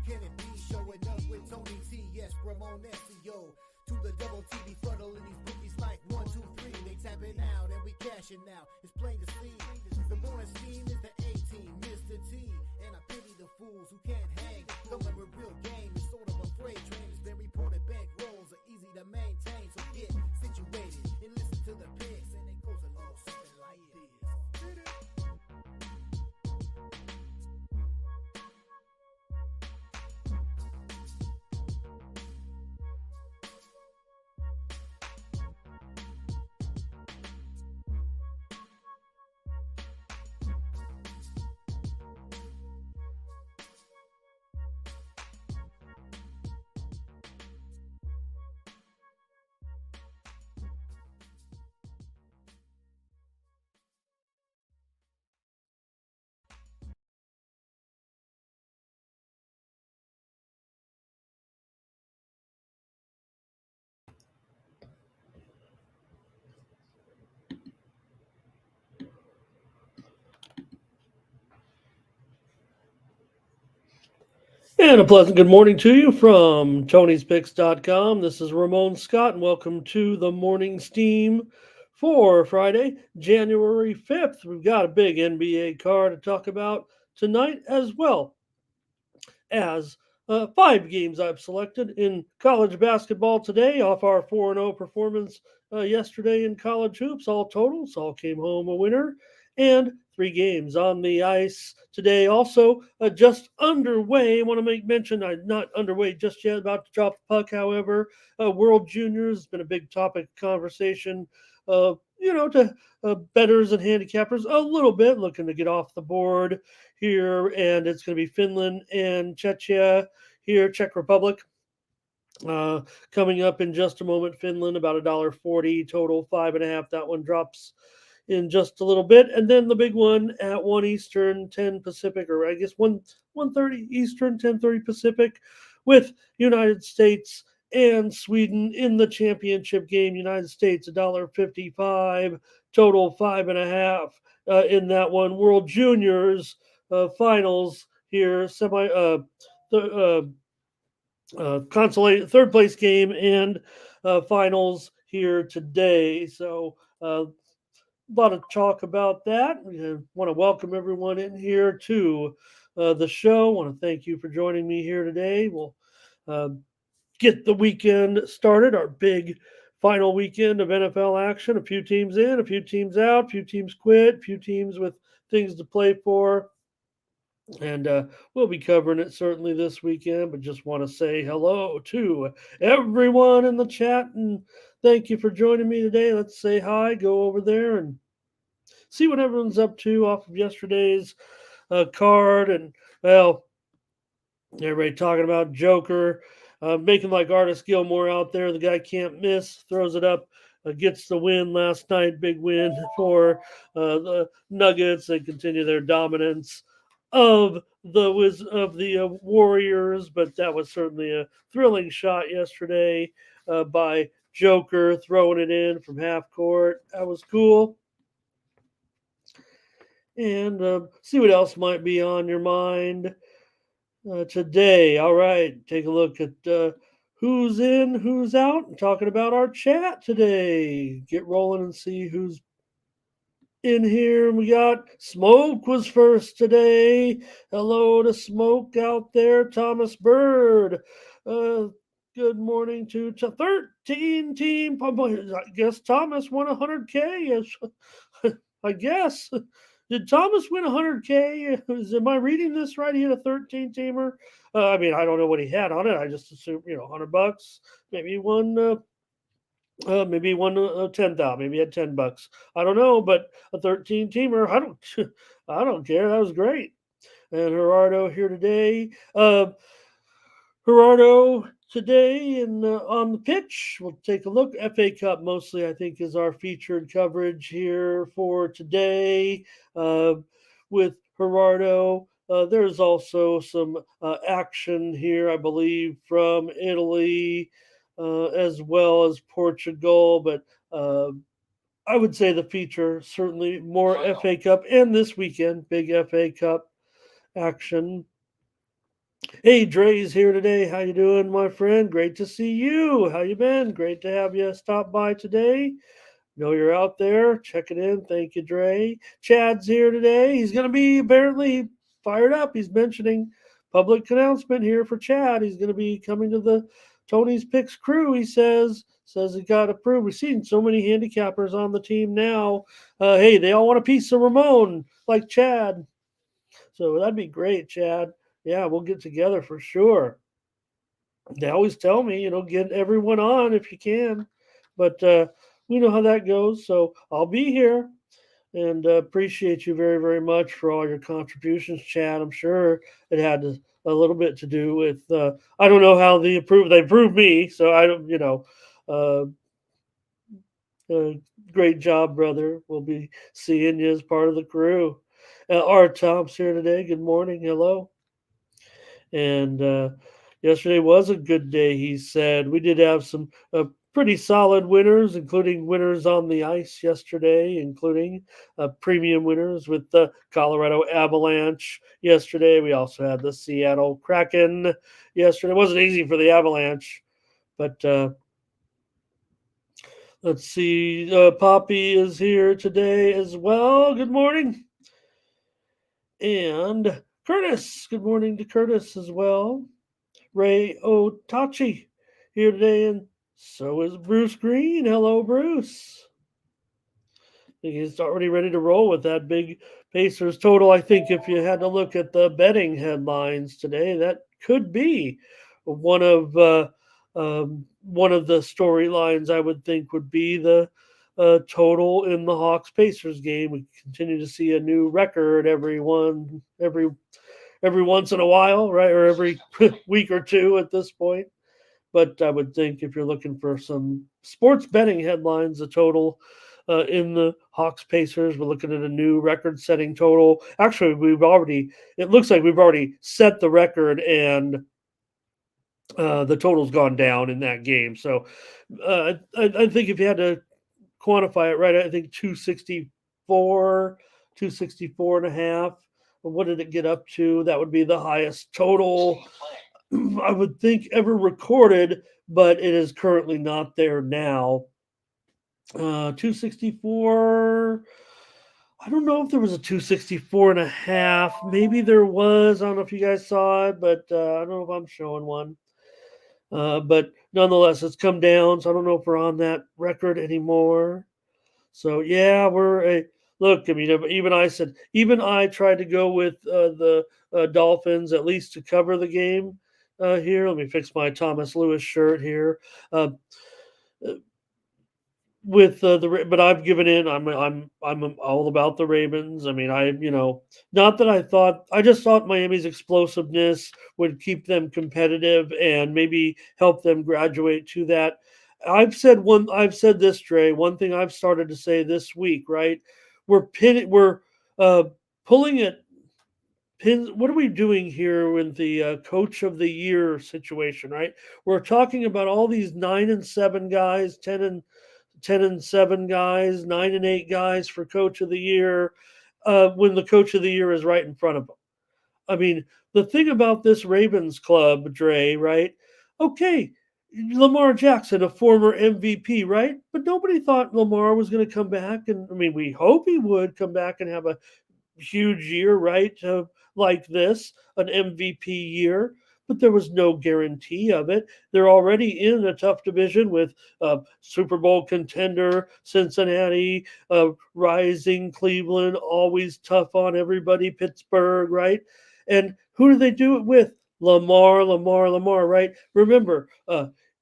can it be? Showing up with Tony T, yes, Ramon SEO. To the double TV funnel in these bookies like 1, 2, 3. They tapping out and we cashing out. It's plain to see. The boring scheme is the A-team, Mr. T. And I pity the fools who can't hang. Coming with real game is sort of a freight train. It's been reported bank rolls are easy to maintain. So get situated and listen to the picks. And it goes a little something like this. And a pleasant good morning to you from Tony'sPicks.com. This is Ramon Scott, and welcome to the Morning Steam for Friday, January 5th. We've got a big NBA card to talk about tonight, as well as 5 games I've selected in college basketball today off our 4-0 performance yesterday in college hoops. All totals, all came home a winner. And 3 games on the ice today. Also, just underway. I want to make mention, I'm not underway just yet, about to drop the puck, however. World Juniors has been a big topic of conversation, to bettors and handicappers a little bit, looking to get off the board here. And it's going to be Finland and Czechia here, Czech Republic. Coming up in just a moment. Finland about $1.40 total, 5.5. That one drops in just a little bit, and then the big one at 1 Eastern, 10 Pacific, or I guess 1:30 Eastern, 10:30 Pacific, with United States and Sweden in the championship game. United States $1.55 total, 5.5 in that one. World Juniors finals here, consolation third place game and finals here today. So a lot of talk about that. We want to welcome everyone in here to the show. I want to thank you for joining me here today. We'll get the weekend started, our big final weekend of NFL action. A few teams in, a few teams out, a few teams quit, a few teams with things to play for. And we'll be covering it certainly this weekend, but just want to say hello to everyone in the chat and thank you for joining me today. Let's say hi, go over there and see what everyone's up to off of yesterday's card. And, well, everybody talking about Joker, making like Artis Gilmore out there. The guy can't miss, throws it up, gets the win last night. Big win for the Nuggets. They continue their dominance of the Warriors, but that was certainly a thrilling shot yesterday by Joker, throwing it in from half court. That was cool. And see what else might be on your mind today. All right, take a look at who's in, who's out, and talking about our chat today. Get rolling and see who's in here. We got Smoke was first today. Hello to Smoke out there. Thomas Bird. Good morning to 13 team. I guess Thomas won 100K. I guess. Did Thomas win 100K? Am I reading this right? He had a 13-teamer. I mean, I don't know what he had on it. I just assume, $100. Maybe he won. Maybe he won 10,000. Maybe he had $10. I don't know, but a 13-teamer. I don't care. That was great. And Gerardo here today. Gerardo today and on the pitch. We'll take a look. FA Cup mostly, I think, is our featured coverage here for today with Gerardo. There's also some action here, I believe, from Italy as well as Portugal. But I would say the feature, certainly more FA Cup. And this weekend, big FA Cup action Hey, Dre's here today. How you doing, my friend? Great to see you. How you been? Great to have you stop by today. Know you're out there checking in. Thank you, Dre. Chad's here today. He's going to be apparently fired up. He's mentioning public announcement here for Chad. He's going to be coming to the Tony's Picks crew. He says he got approved. We've seen so many handicappers on the team now. Hey, they all want a piece of Ramon like Chad. So that'd be great, Chad. Yeah, we'll get together for sure. They always tell me, get everyone on if you can. But we know how that goes. So I'll be here and appreciate you very, very much for all your contributions, Chad. I'm sure it had a little bit to do with, I don't know how they approved me. So I don't, uh, great job, brother. We'll be seeing you as part of the crew. Art Tom's here today. Good morning. Hello. And yesterday was a good day, he said. We did have some pretty solid winners, including winners on the ice yesterday, including premium winners with the Colorado Avalanche yesterday. We also had the Seattle Kraken yesterday. It wasn't easy for the Avalanche, but let's see. Poppy is here today as well. Good morning. And Curtis. Good morning to Curtis as well. Ray Otachi here today, and so is Bruce Green. Hello, Bruce. I think he's already ready to roll with that big Pacers total. I think if you had to look at the betting headlines today, that could be one of the storylines. I would think would be the total in the Hawks Pacers game. We continue to see a new record every once in a while, right? Or every week or two at this point. But I would think if you're looking for some sports betting headlines, the total in the Hawks Pacers, we're looking at a new record setting total. Actually, it looks like we've already set the record and the total's gone down in that game. So I think if you had to quantify it right, I think 264 and a half. What did it get up to? That would be the highest total I would think ever recorded, but it is currently not there now. 264. I don't know if there was a 264 and a half. Maybe there was. I don't know if you guys saw it, but I don't know if I'm showing one. But nonetheless, it's come down. So I don't know if we're on that record anymore. So yeah, look. I mean, even I tried to go with the Dolphins at least to cover the game here. Let me fix my Thomas Lewis shirt here. But I've given in. I'm all about the Ravens. I mean, not that I just thought Miami's explosiveness would keep them competitive and maybe help them graduate to that. I've said this, Trey. One thing I've started to say this week, right? We're pulling it. Pins. What are we doing here with the coach of the year situation, right? We're talking about all these 9-7 guys, 10-7 guys, 9-8 guys for coach of the year, when the coach of the year is right in front of them. I mean, the thing about this Ravens club, Dre, right? Okay, Lamar Jackson, a former MVP, right? But nobody thought Lamar was going to come back. And I mean, we hope he would come back and have a huge year, right? Like this, an MVP year. But there was no guarantee of it. They're already in a tough division with Super Bowl contender Cincinnati, rising Cleveland, always tough on everybody, Pittsburgh, right? And who do they do it with? Lamar, right? Remember,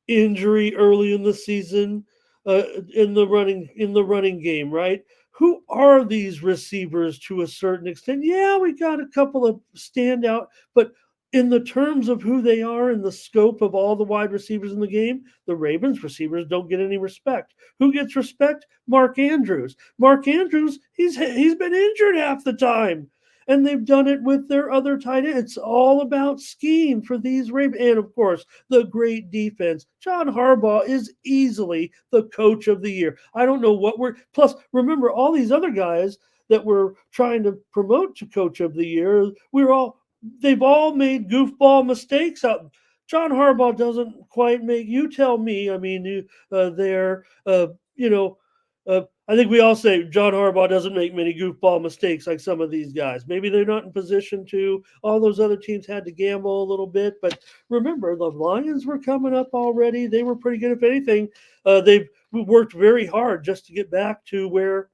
injury early in the season in the running game, right? Who are these receivers to a certain extent? Yeah, we got a couple of standout, but in the terms of who they are in the scope of all the wide receivers in the game, the Ravens receivers don't get any respect. Who gets respect? Mark Andrews. Mark Andrews, he's been injured half the time. And they've done it with their other tight end. It's all about scheme for these Ravens. And, of course, the great defense. John Harbaugh is easily the coach of the year. I don't know what plus, remember, all these other guys that we're trying to promote to coach of the year, we're all they've all made goofball mistakes. John Harbaugh doesn't quite make. You tell me. I mean, they're you know. I think we all say John Harbaugh doesn't make many goofball mistakes like some of these guys. Maybe they're not in position to. All those other teams had to gamble a little bit, but remember the Lions were coming up already. They were pretty good. If anything, they've worked very hard just to get back to where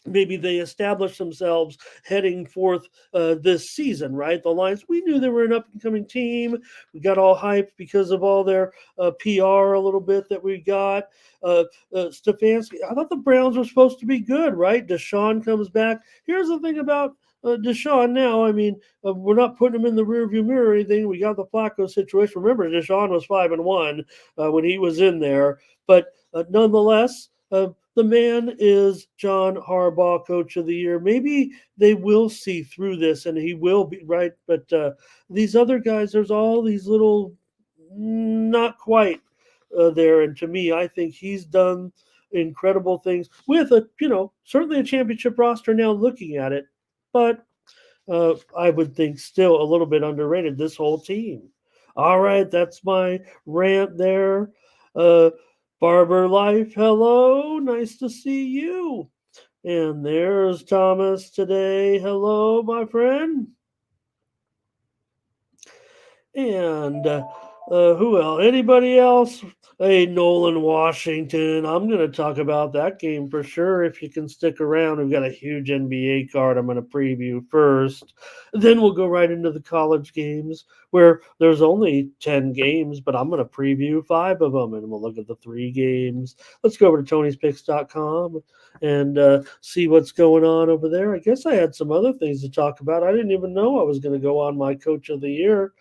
maybe they established themselves heading forth this season, right? The Lions, we knew they were an up-and-coming team. We got all hyped because of all their PR a little bit that we got. Stefanski, I thought the Browns were supposed to be good, right? Deshaun comes back. Here's the thing about Deshaun now. I mean, we're not putting him in the rearview mirror or anything. We got the Flacco situation. Remember, Deshaun was 5-1 when he was in there. But nonetheless, the man is John Harbaugh, Coach of the Year. Maybe they will see through this and he will be right. But these other guys, there's all these little not quite there. And to me, I think he's done incredible things with certainly a championship roster now looking at it. But I would think still a little bit underrated, this whole team. All right, that's my rant there. Barber Life, hello, nice to see you. And there's Thomas today. Hello, my friend. And who else? Anybody else? Hey, Nolan Washington. I'm going to talk about that game for sure if you can stick around. We've got a huge NBA card I'm going to preview first. Then we'll go right into the college games where there's only 10 games, but I'm going to preview 5 of them, and we'll look at the 3 games. Let's go over to Tony'sPicks.com and see what's going on over there. I guess I had some other things to talk about. I didn't even know I was going to go on my Coach of the Year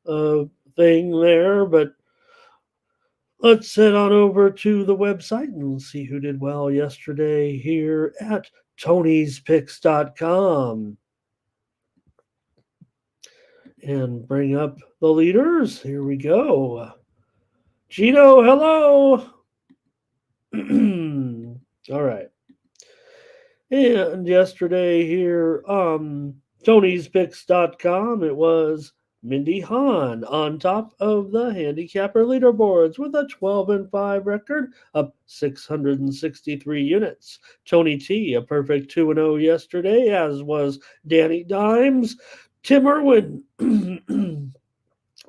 thing there, but let's head on over to the website and see who did well yesterday here at Tony'sPicks.com. And bring up the leaders. Here we go. Gino, hello. All right. And yesterday here on Tony'sPicks.com, it was Mindy Hahn on top of the Handicapper leaderboards with a 12-5 record, up 663 units. Tony T, a perfect 2-0 yesterday, as was Danny Dimes. Tim Irwin,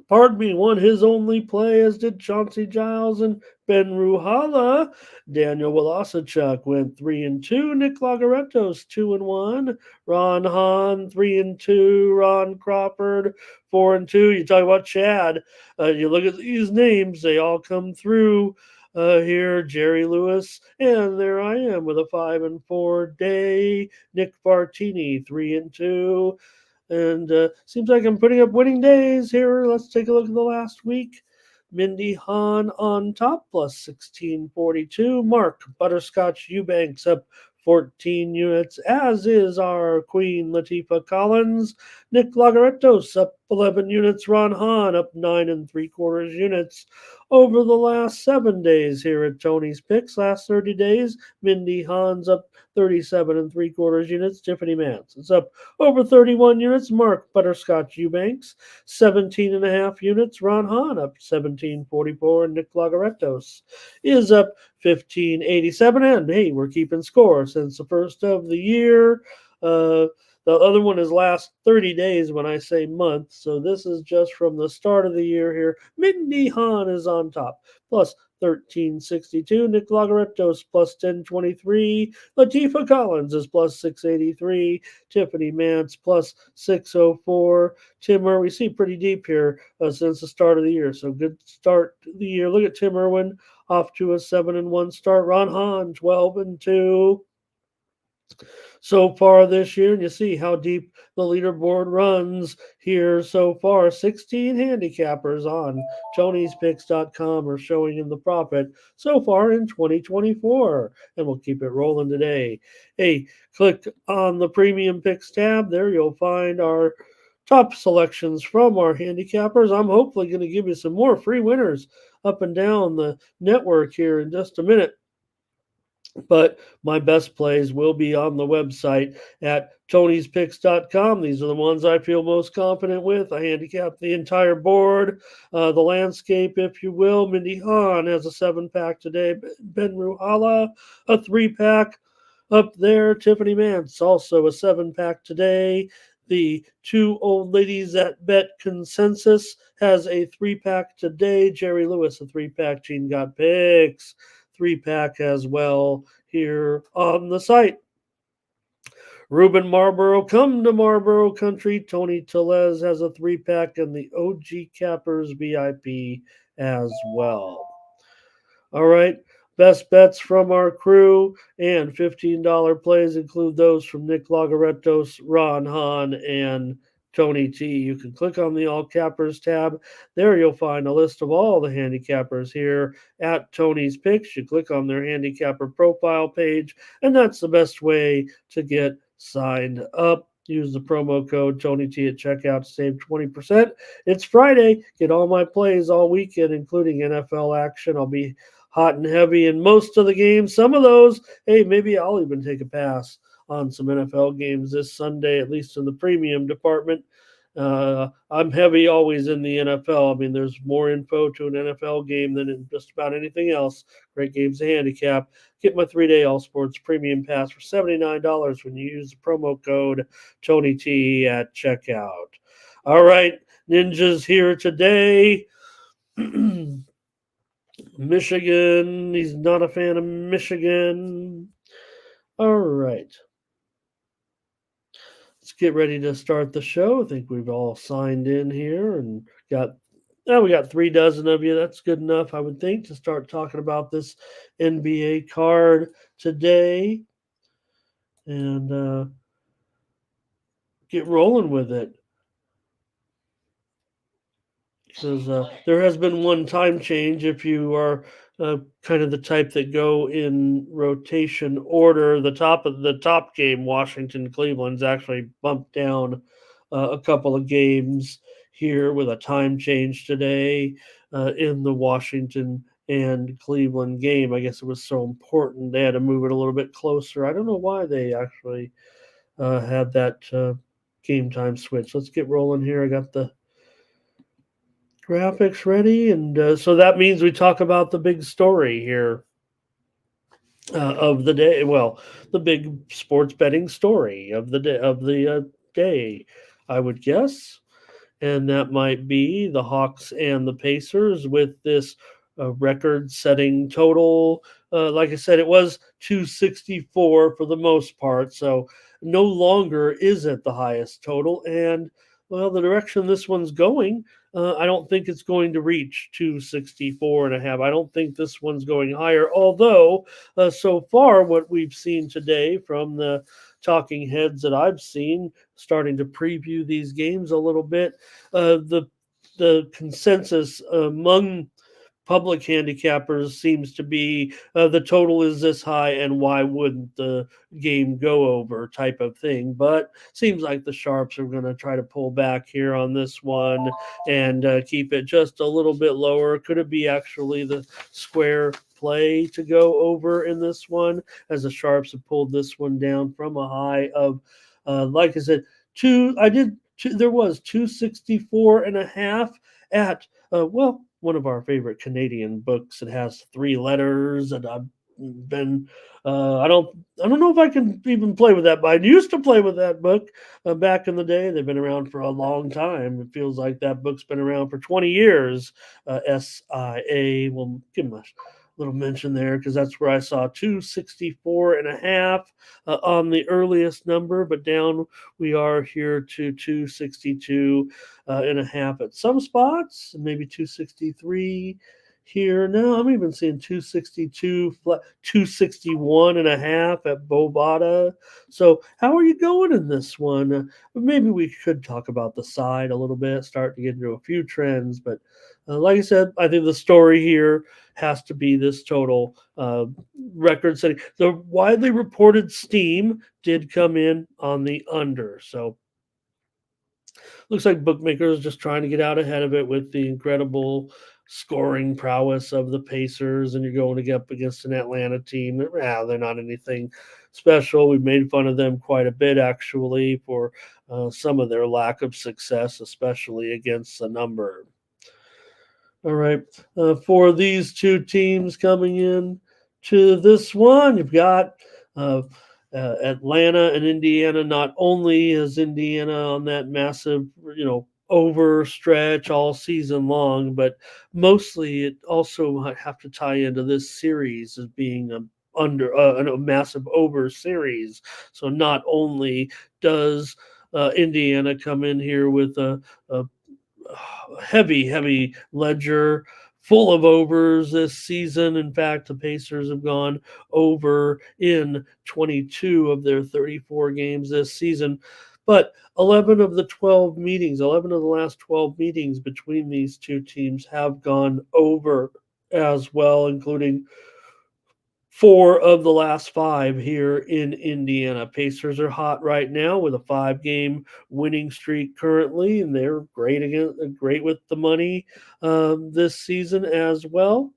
pardon me, won his only play, as did Chauncey Giles and Ben Ruhala. Daniel Wolasachuk went 3-2. Nick Lagarettos 2-1. Ron Hahn 3-2. Ron Crawford 4-2. You talk about Chad. You look at these names; they all come through here. Jerry Lewis, and there I am with a 5-4 day. Nick Bartini 3-2. And seems like I'm putting up winning days here. Let's take a look at the last week. Mindy Hahn on top, plus 1642. Mark Butterscotch Eubanks up 14 units, as is our Queen Latifah Collins. Nick Lagarettos up 11 units. Ron Hahn up 9 3/4 units. Over the last 7 days here at Tony's Picks, last 30 days, Mindy Hahn's up 37 3/4 units. Tiffany Mance is up over 31 units. Mark Butterscotch Eubanks, 17.5 units. Ron Hahn up 17.44. And Nick Lagarettos is up 15.87. And hey, we're keeping score since the first of the year. The other one is last 30 days when I say month. So this is just from the start of the year here. Mindy Hahn is on top, plus 1362. Nick Lagarettos plus 1023. Latifah Collins is plus 683. Tiffany Mance plus 604. Tim Irwin, we see pretty deep here since the start of the year. So good start to the year. Look at Tim Irwin off to a 7-1 start. Ron Hahn 12-2. So far this year, and you see how deep the leaderboard runs here so far. 16 handicappers on Tony'sPicks.com are showing in the profit so far in 2024, and we'll keep it rolling today. Hey, click on the Premium Picks tab. There you'll find our top selections from our handicappers. I'm hopefully going to give you some more free winners up and down the network here in just a minute. But my best plays will be on the website at tonyspicks.com. These are the ones I feel most confident with. I handicap the entire board, the landscape, if you will. Mindy Hahn has a 7-pack today. Ben Ruhala, a 3-pack. Up there, Tiffany Mance, also a 7-pack today. The two old ladies at Bet Consensus has a 3-pack today. Jerry Lewis, a 3-pack. Gene Got Picks, 3-pack as well here on the site. Ruben Marlboro, come to Marlboro Country. Tony Telez has a 3-pack, and the OG Cappers VIP as well. All right. Best bets from our crew and $15 plays include those from Nick Lagaretos, Ron Hahn, and Tony T. You can click on the All Cappers tab. There you'll find a list of all the handicappers here at Tony's Picks. You click on their handicapper profile page, and that's the best way to get signed up. Use the promo code TonyT at checkout to save 20%. It's Friday. Get all my plays all weekend, including NFL action. I'll be hot and heavy in most of the games. Some of those, hey, maybe I'll even take a pass on some NFL games this Sunday, at least in the premium department. I'm heavy always in the NFL. I mean, there's more info to an NFL game than in just about anything else. Great games to handicap. Get my 3-day All Sports Premium Pass for $79 when you use the promo code TonyT at checkout. All right, Ninjas here today. Michigan. He's not a fan of Michigan. All right. Let's get ready to start the show. I think we've all signed in here and we got 3 dozen of you. That's good enough, I would think, to start talking about this NBA card today and get rolling with it. Because there has been one time change. If you are kind of the type that go in rotation order, the top game, Washington Cleveland's actually bumped down a couple of games here with a time change today in the Washington and Cleveland game. I guess it was so important they had to move it a little bit closer. I don't know why they actually had that game time switch. Let's get rolling here. I got the graphics ready, and so that means we talk about the big story here of the day. Well, the big sports betting story of the day, I would guess, and that might be the Hawks and the Pacers with this record-setting total. Like I said, it was 264 for the most part, so no longer is it the highest total, and well, the direction this one's going, I don't think it's going to reach 264.5. I don't think this one's going higher. Although, so far, what we've seen today from the talking heads that I've seen, starting to preview these games a little bit, the consensus among public handicappers seems to be the total is this high and why wouldn't the game go over type of thing. But seems like the sharps are going to try to pull back here on this one and keep it just a little bit lower. Could it be actually the square play to go over in this one, as the sharps have pulled this one down from a high of like I said, there was 264.5 at one of our favorite Canadian books. It has 3 letters, and I've been I don't know if I can even play with that, but I used to play with that book back in the day. They've been around for a long time. It feels like that book's been around for 20 years. SIA. We'll give them a little mention there because that's where I saw 264.5 on the earliest number, but down we are here to 262.5 at some spots, maybe 263 here. No, I'm even seeing 262, 261.5 at Bovada. So how are you going in this one? Maybe we could talk about the side a little bit, start to get into a few trends, but like I said, I think the story here has to be this total record setting. The widely reported steam did come in on the under. So Looks like bookmakers just trying to get out ahead of it with the incredible scoring prowess of the Pacers, and you're going to get up against an Atlanta team. They're not anything special. We've made fun of them quite a bit, actually, for some of their lack of success, especially against the number. All right. For these two teams coming in to this one, you've got uh, Atlanta and Indiana. Not only is Indiana on that massive, over stretch all season long, but mostly it also might have to tie into this series as being a massive over series. So not only does Indiana come in here with a heavy ledger full of overs this season. In fact, the Pacers have gone over in 22 of their 34 games this season. But 11 of the last 12 meetings between these two teams have gone over as well, including 4 of the last 5 here in Indiana. Pacers are hot right now with a 5-game winning streak currently, and they're great with the money this season as well.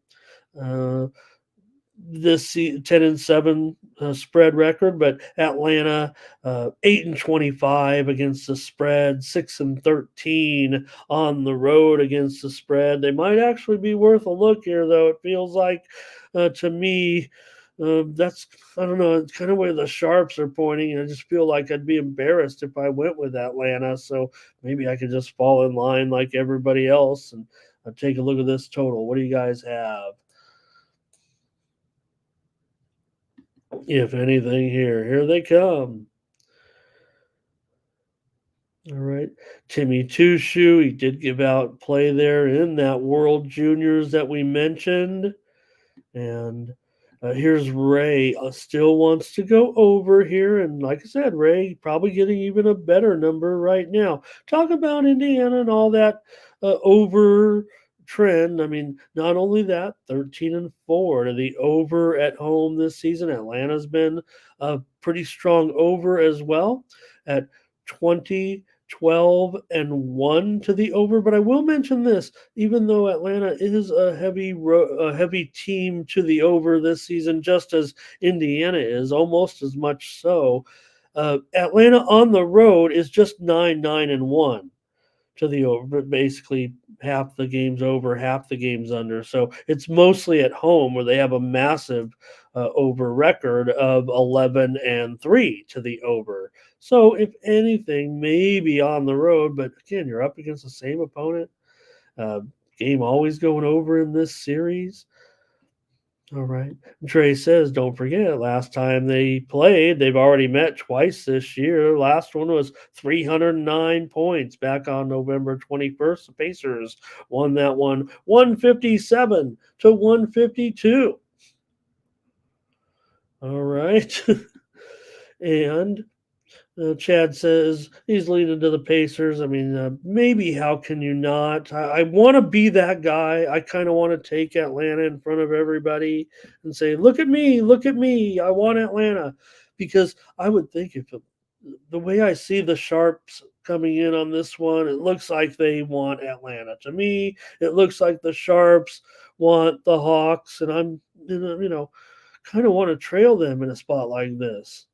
This 10-7 spread record, but Atlanta 8-25 against the spread, 6-13 on the road against the spread. They might actually be worth a look here, though. It feels like to me that's, I don't know, it's kind of where the sharps are pointing. I just feel like I'd be embarrassed if I went with Atlanta. So maybe I could just fall in line like everybody else and take a look at this total. What do you guys have? If anything, here they come. All right. Timmy Two Shoe, he did give out play there in that World Juniors that we mentioned. And here's Ray. Still wants to go over here. And like I said, Ray probably getting even a better number right now. Talk about Indiana and all that over trend. I mean, not only that, 13-4 to the over at home this season. Atlanta's been a pretty strong over as well at 20, 12, and 1 to the over. But I will mention this, even though Atlanta is a heavy team to the over this season, just as Indiana is, almost as much so, Atlanta on the road is just 9-9-1 to the over, basically half the games over, half the games under. So it's mostly at home where they have a massive over record of 11-3 to the over. So if anything, maybe on the road, but again, you're up against the same opponent. Game always going over in this series. All right. Trey says, don't forget, last time they played, they've already met twice this year. Last one was 309 points back on November 21st. The Pacers won that one 157-152. All right. And Chad says he's leaning to the Pacers. I mean, maybe how can you not? I want to be that guy. I kind of want to take Atlanta in front of everybody and say, look at me, I want Atlanta. Because I would think if the way I see the Sharps coming in on this one, it looks like they want Atlanta. To me, it looks like the Sharps want the Hawks, and I'm, kind of want to trail them in a spot like this.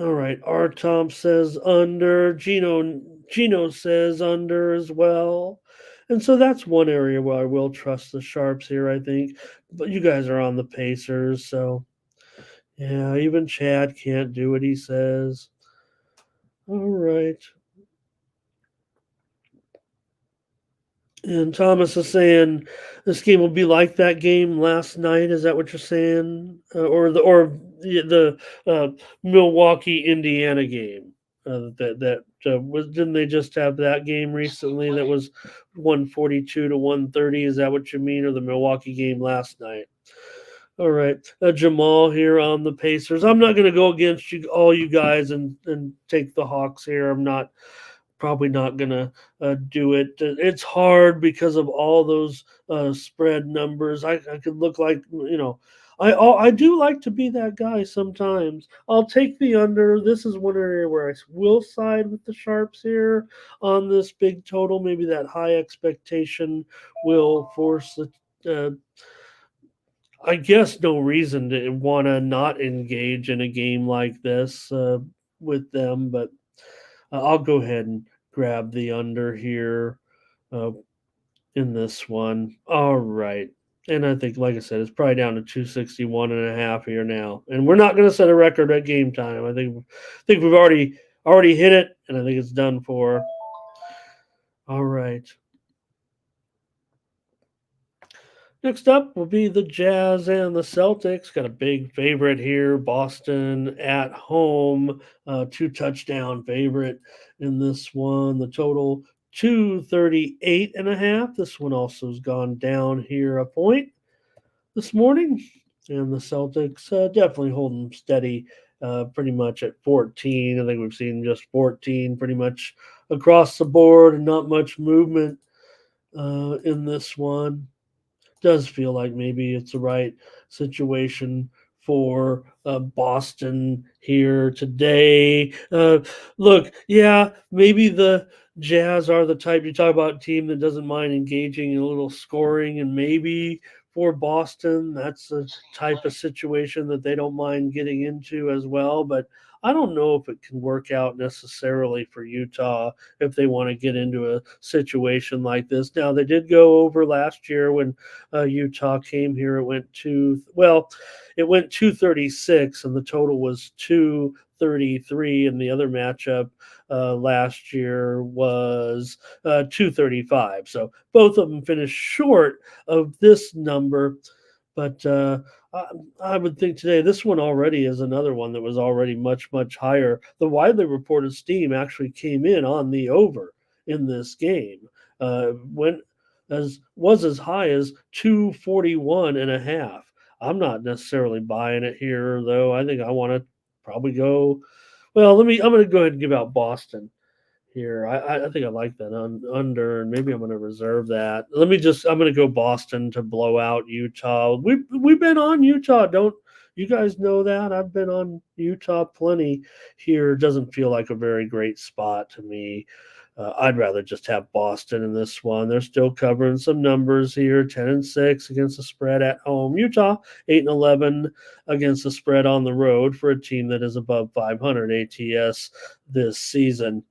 All right. R. Tom says under. Gino says under as well. And so that's one area where I will trust the Sharps here, I think. But you guys are on the Pacers, so yeah, even Chad can't do what he says. All right. And Thomas is saying this game will be like that game last night. Is that what you're saying, or the Milwaukee Indiana game? That was, didn't they just have that game recently? That was 142-130. Is that what you mean, or the Milwaukee game last night? All right, Jamal here on the Pacers. I'm not going to go against all you guys and take the Hawks here. I'm not. Probably not going to do it. It's hard because of all those spread numbers. I could look like, I do like to be that guy sometimes. I'll take the under. This is one area where I will side with the Sharps here on this big total. Maybe that high expectation will force the. I guess no reason to want to not engage in a game like this with them, but I'll go ahead and grab the under here. Uh, in this one. All right. And I think, like I said, it's probably down to 261.5 here now. And we're not going to set a record at game time. I think we've already hit it, and I think it's done for. All right. Next up will be the Jazz and the Celtics. Got a big favorite here. Boston at home, 2 touchdown favorite in this one. The total 238.5. This one also has gone down here a point this morning. And the Celtics definitely holding steady pretty much at 14. I think we've seen just 14 pretty much across the board and not much movement in this one. Does feel like maybe it's the right situation for Boston here today. Look, yeah, maybe the Jazz are the type you talk about team that doesn't mind engaging in a little scoring, and maybe for Boston, that's the type of situation that they don't mind getting into as well. But I don't know if it can work out necessarily for Utah if they want to get into a situation like this. Now, they did go over last year when Utah came here. It went 236, and the total was 233, and the other matchup last year was 235. So both of them finished short of this number, but I would think today this one already is another one that was already much, much higher. The widely reported steam actually came in on the over in this game. Went was as high as 241.5. I'm not necessarily buying it here though. I think I want to probably go. Well, I'm going to go ahead and give out Boston here. I think I like that under, and maybe I'm going to reserve that. I'm going to go Boston to blow out Utah. We've been on Utah. Don't you guys know that? I've been on Utah plenty here. Doesn't feel like a very great spot to me. I'd rather just have Boston in this one. They're still covering some numbers here: 10-6 against the spread at home. Utah 8-11 against the spread on the road for a team that is above 500 ATS this season.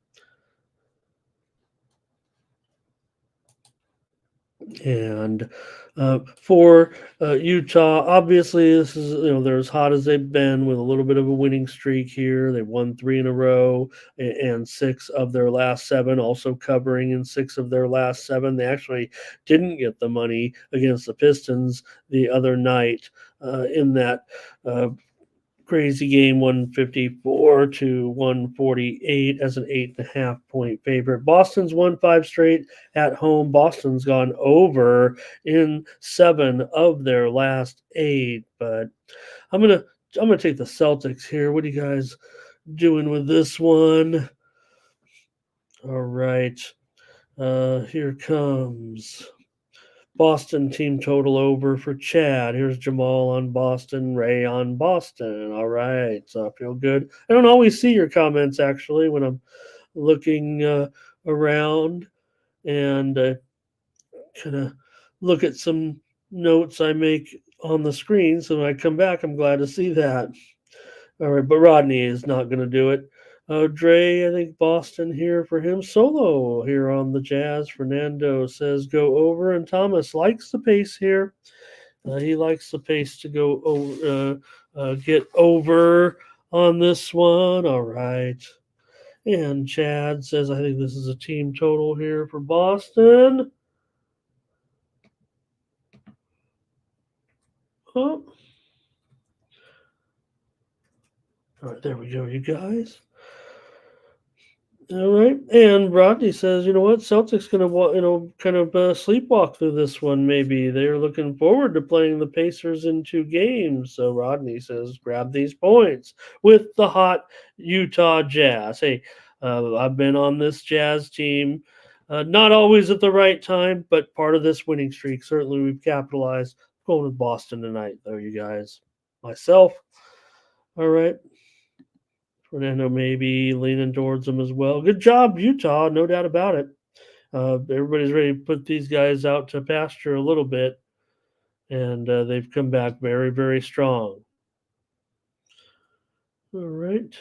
And for Utah, obviously, this is they're as hot as they've been with a little bit of a winning streak here. They won 3 in a row and 6 of their last 7, also covering in 6 of their last 7. They actually didn't get the money against the Pistons the other night in that crazy game, 154-148 as an 8.5 point favorite. Boston's won 5 straight at home. Boston's gone over in 7 of their last 8. But I'm gonna take the Celtics here. What are you guys doing with this one? All right, here comes Boston team total over for Chad. Here's Jamal on Boston, Ray on Boston. All right, so I feel good. I don't always see your comments actually when I'm looking around and kind of look at some notes I make on the screen. So when I come back, I'm glad to see that. All right, but Rodney is not going to do it. Dre, I think Boston here for him. Solo here on the Jazz. Fernando says go over, and Thomas likes the pace here. He likes the pace to go over, get over on this one. All right. And Chad says, I think this is a team total here for Boston. Oh. All right, there we go, you guys. All right, and Rodney says, you know what, Celtics going to, kind of sleepwalk through this one. Maybe they're looking forward to playing the Pacers in 2 games. So Rodney says, grab these points with the hot Utah Jazz. Hey, I've been on this Jazz team, not always at the right time, but part of this winning streak. Certainly, we've capitalized Going with Boston tonight, though, you guys. Myself. All right. Fernando maybe leaning towards them as well. Good job, Utah. No doubt about it. Everybody's ready to put these guys out to pasture a little bit, and they've come back very, very strong. All right.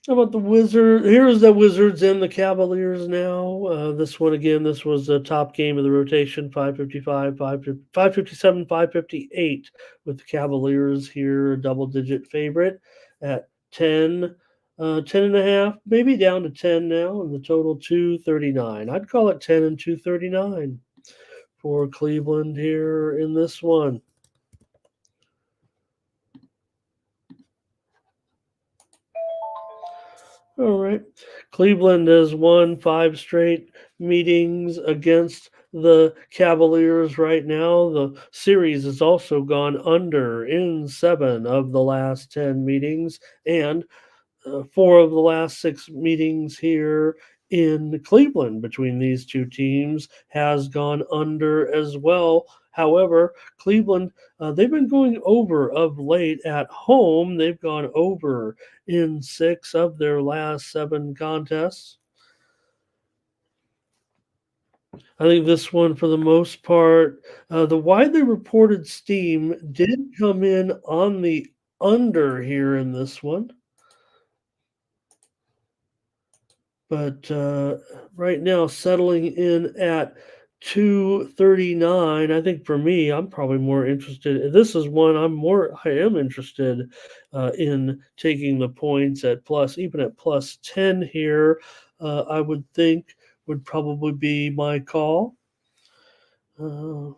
How about the Wizards? Here's the Wizards and the Cavaliers now. This one again, this was the top game of the rotation, 555, 557, 558, with the Cavaliers here, a double-digit favorite at 10, 10 and a half, maybe down to 10 now, and the total 239. I'd call it 10 and 239 for Cleveland here in this one. All right. Cleveland has won 5 straight meetings against the Cavaliers right now. The series has also gone under in 7 of the last 10 meetings, and 4 of the last 6 meetings here in Cleveland between these two teams has gone under as well. However, Cleveland, they've been going over of late at home. They've gone over in 6 of their last 7 contests. I think this one, for the most part, the widely reported steam did come in on the under here in this one. But right now, settling in at 239. I think for me, I'm probably more interested. This is one I am interested in taking the points at plus, even at plus 10 here. I would think would probably be my call.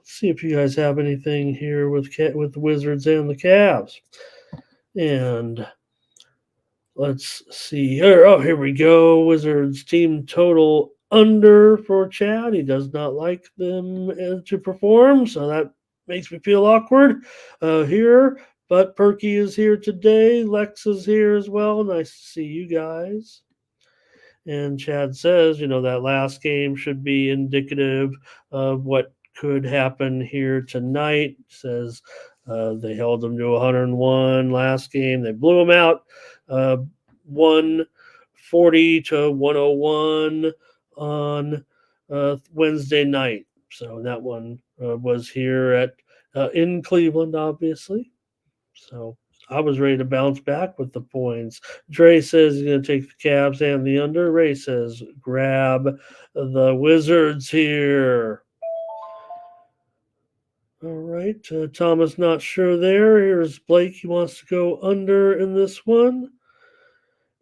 See if you guys have anything here with the Wizards and the Cavs. And let's see here. Oh, here we go. Wizards team total under for Chad. He does not like them to perform, so that makes me feel awkward here. But Perky is here today. Lex is here as well. Nice to see you guys. And Chad says, that last game should be indicative of what could happen here tonight. Says they held them to 101 last game. They blew them out 140 to 101 on Wednesday night. So that one was here at in Cleveland, obviously. So I was ready to bounce back with the points. Dre says he's going to take the Cavs and the under. Ray says grab the Wizards here. All right. Thomas not sure there. Here's Blake. He wants to go under in this one.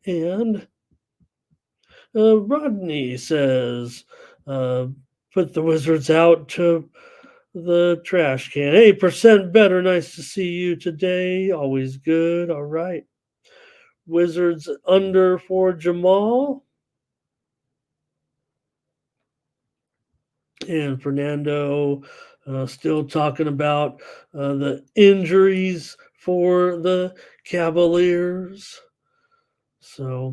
And Rodney says put the Wizards out to the trash can. 8% better. Nice to see you today. Always good. All right. Wizards under for Jamal. And Fernando still talking about the injuries for the Cavaliers. So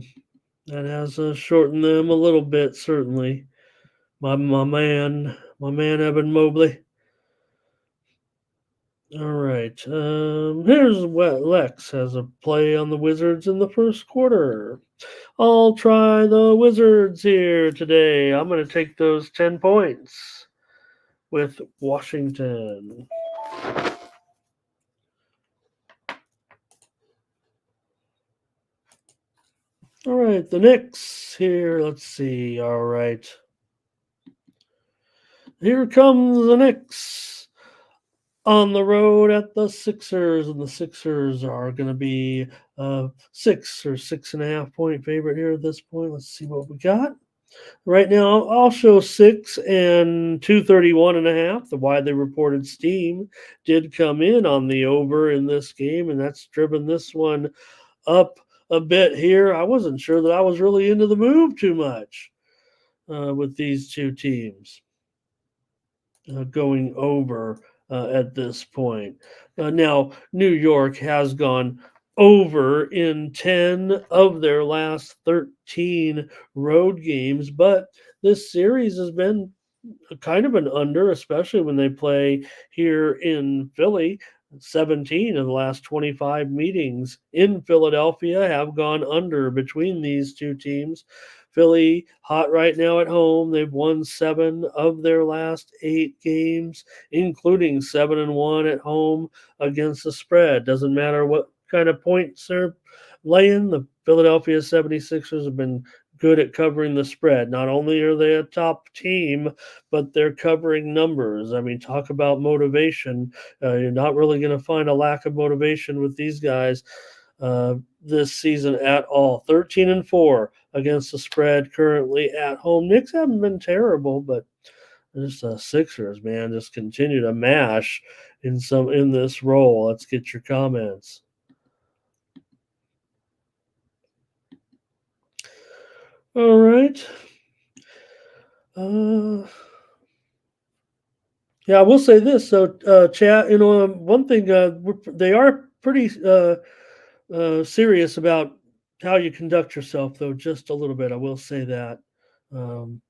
that has shortened them a little bit, certainly. My man Evan Mobley. All right. Here's what Lex has a play on the Wizards in the first quarter. I'll try the Wizards here today. I'm going to take those 10 points with Washington. All right, the Knicks here. Let's see. All right. Here comes the Knicks on the road at the Sixers, and the Sixers are going to be 6 or 6.5 point favorite here at this point. Let's see what we got. Right now, I'll show 6 and 231.5. The widely reported steam did come in on the over in this game, and that's driven this one up a bit here. I wasn't sure that I was really into the move too much with these two teams going over at this point. Now, New York has gone over in 10 of their last 13 road games, but this series has been kind of an under, especially when they play here in Philly. 17 of the last 25 meetings in Philadelphia have gone under between these two teams. Philly hot right now at home. They've won 7 of their last 8 games, including 7-1 at home against the spread. Doesn't matter what kind of points they're laying. The Philadelphia 76ers have been good at covering the spread. Not only are they a top team, but they're covering numbers. I mean, talk about motivation. You're not really going to find a lack of motivation with these guys this season at all. 13-4 against the spread currently at home. Knicks haven't been terrible, but just Sixers, man, just continue to mash in this role. Let's get your comments. All right. Yeah, I will say this. So, chat. One thing they are pretty serious about how you conduct yourself, though. Just a little bit, I will say that. Um,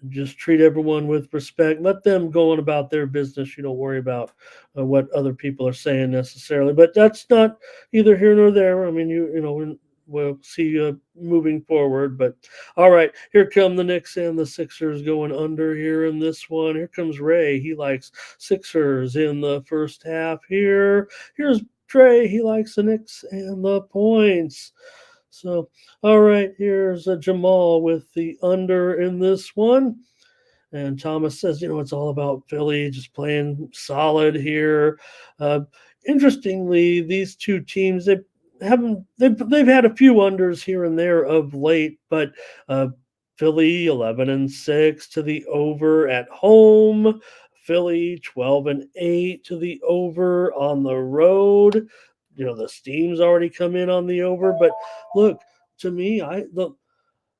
just treat everyone with respect. Let them go on about their business. You don't worry about what other people are saying necessarily. But that's not either here nor there. I mean, we'll see you moving forward. But all right, here come the Knicks and the Sixers going under here in this one. Here comes Ray. He likes Sixers in the first half here. Here's Trey. He likes the Knicks and the points. So, all right, here's Jamal with the under in this one. And Thomas says, it's all about Philly just playing solid here. Interestingly, these two teams, they've had a few unders here and there of late, but Philly 11-6 to the over at home. Philly 12-8 to the over on the road. The steam's already come in on the over, but look, to me, the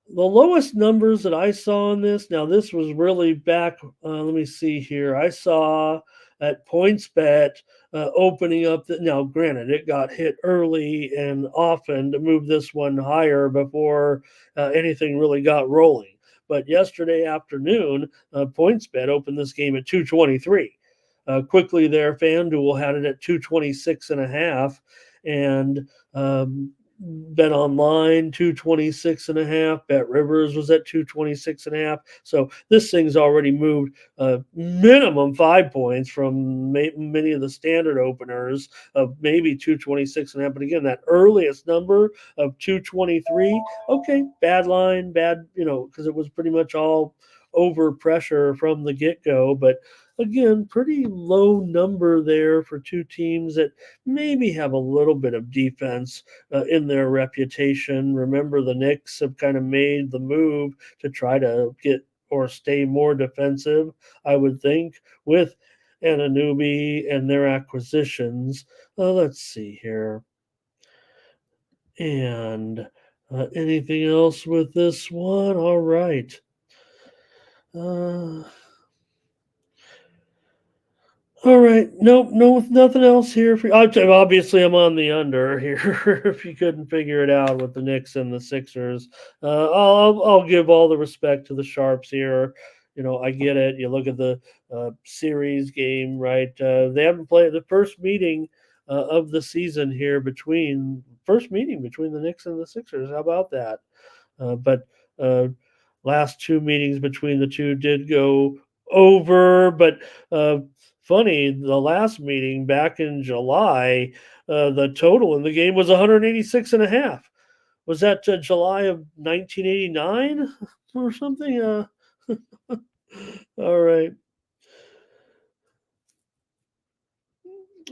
lowest numbers that I saw on this, now this was really back, let me see here. I saw at PointsBet opening up, now granted, it got hit early and often to move this one higher before anything really got rolling. But yesterday afternoon, PointsBet opened this game at 223. Quickly there, FanDuel had it at 226.5, and Bet Online 226.5. Bet Rivers was at 226.5. So this thing's already moved minimum 5 points from many of the standard openers of maybe 226.5. But again, that earliest number of 223, okay, bad line, because it was pretty much all over pressure from the get-go. But again, pretty low number there for two teams that maybe have a little bit of defense in their reputation. Remember, the Knicks have kind of made the move to try to get or stay more defensive, I would think, with Anunoby and their acquisitions. Let's see here. And anything else with this one? All right. All right. Nope. No, nothing else here for you. Obviously, I'm on the under here. If you couldn't figure it out with the Knicks and the Sixers, I'll give all the respect to the Sharps here. I get it. You look at the series game, right? They haven't played the first meeting of the season here between the Knicks and the Sixers. How about that? But last two meetings between the two did go over, but funny, the last meeting back in July, the total in the game was 186.5. Was that July of 1989 or something? All right.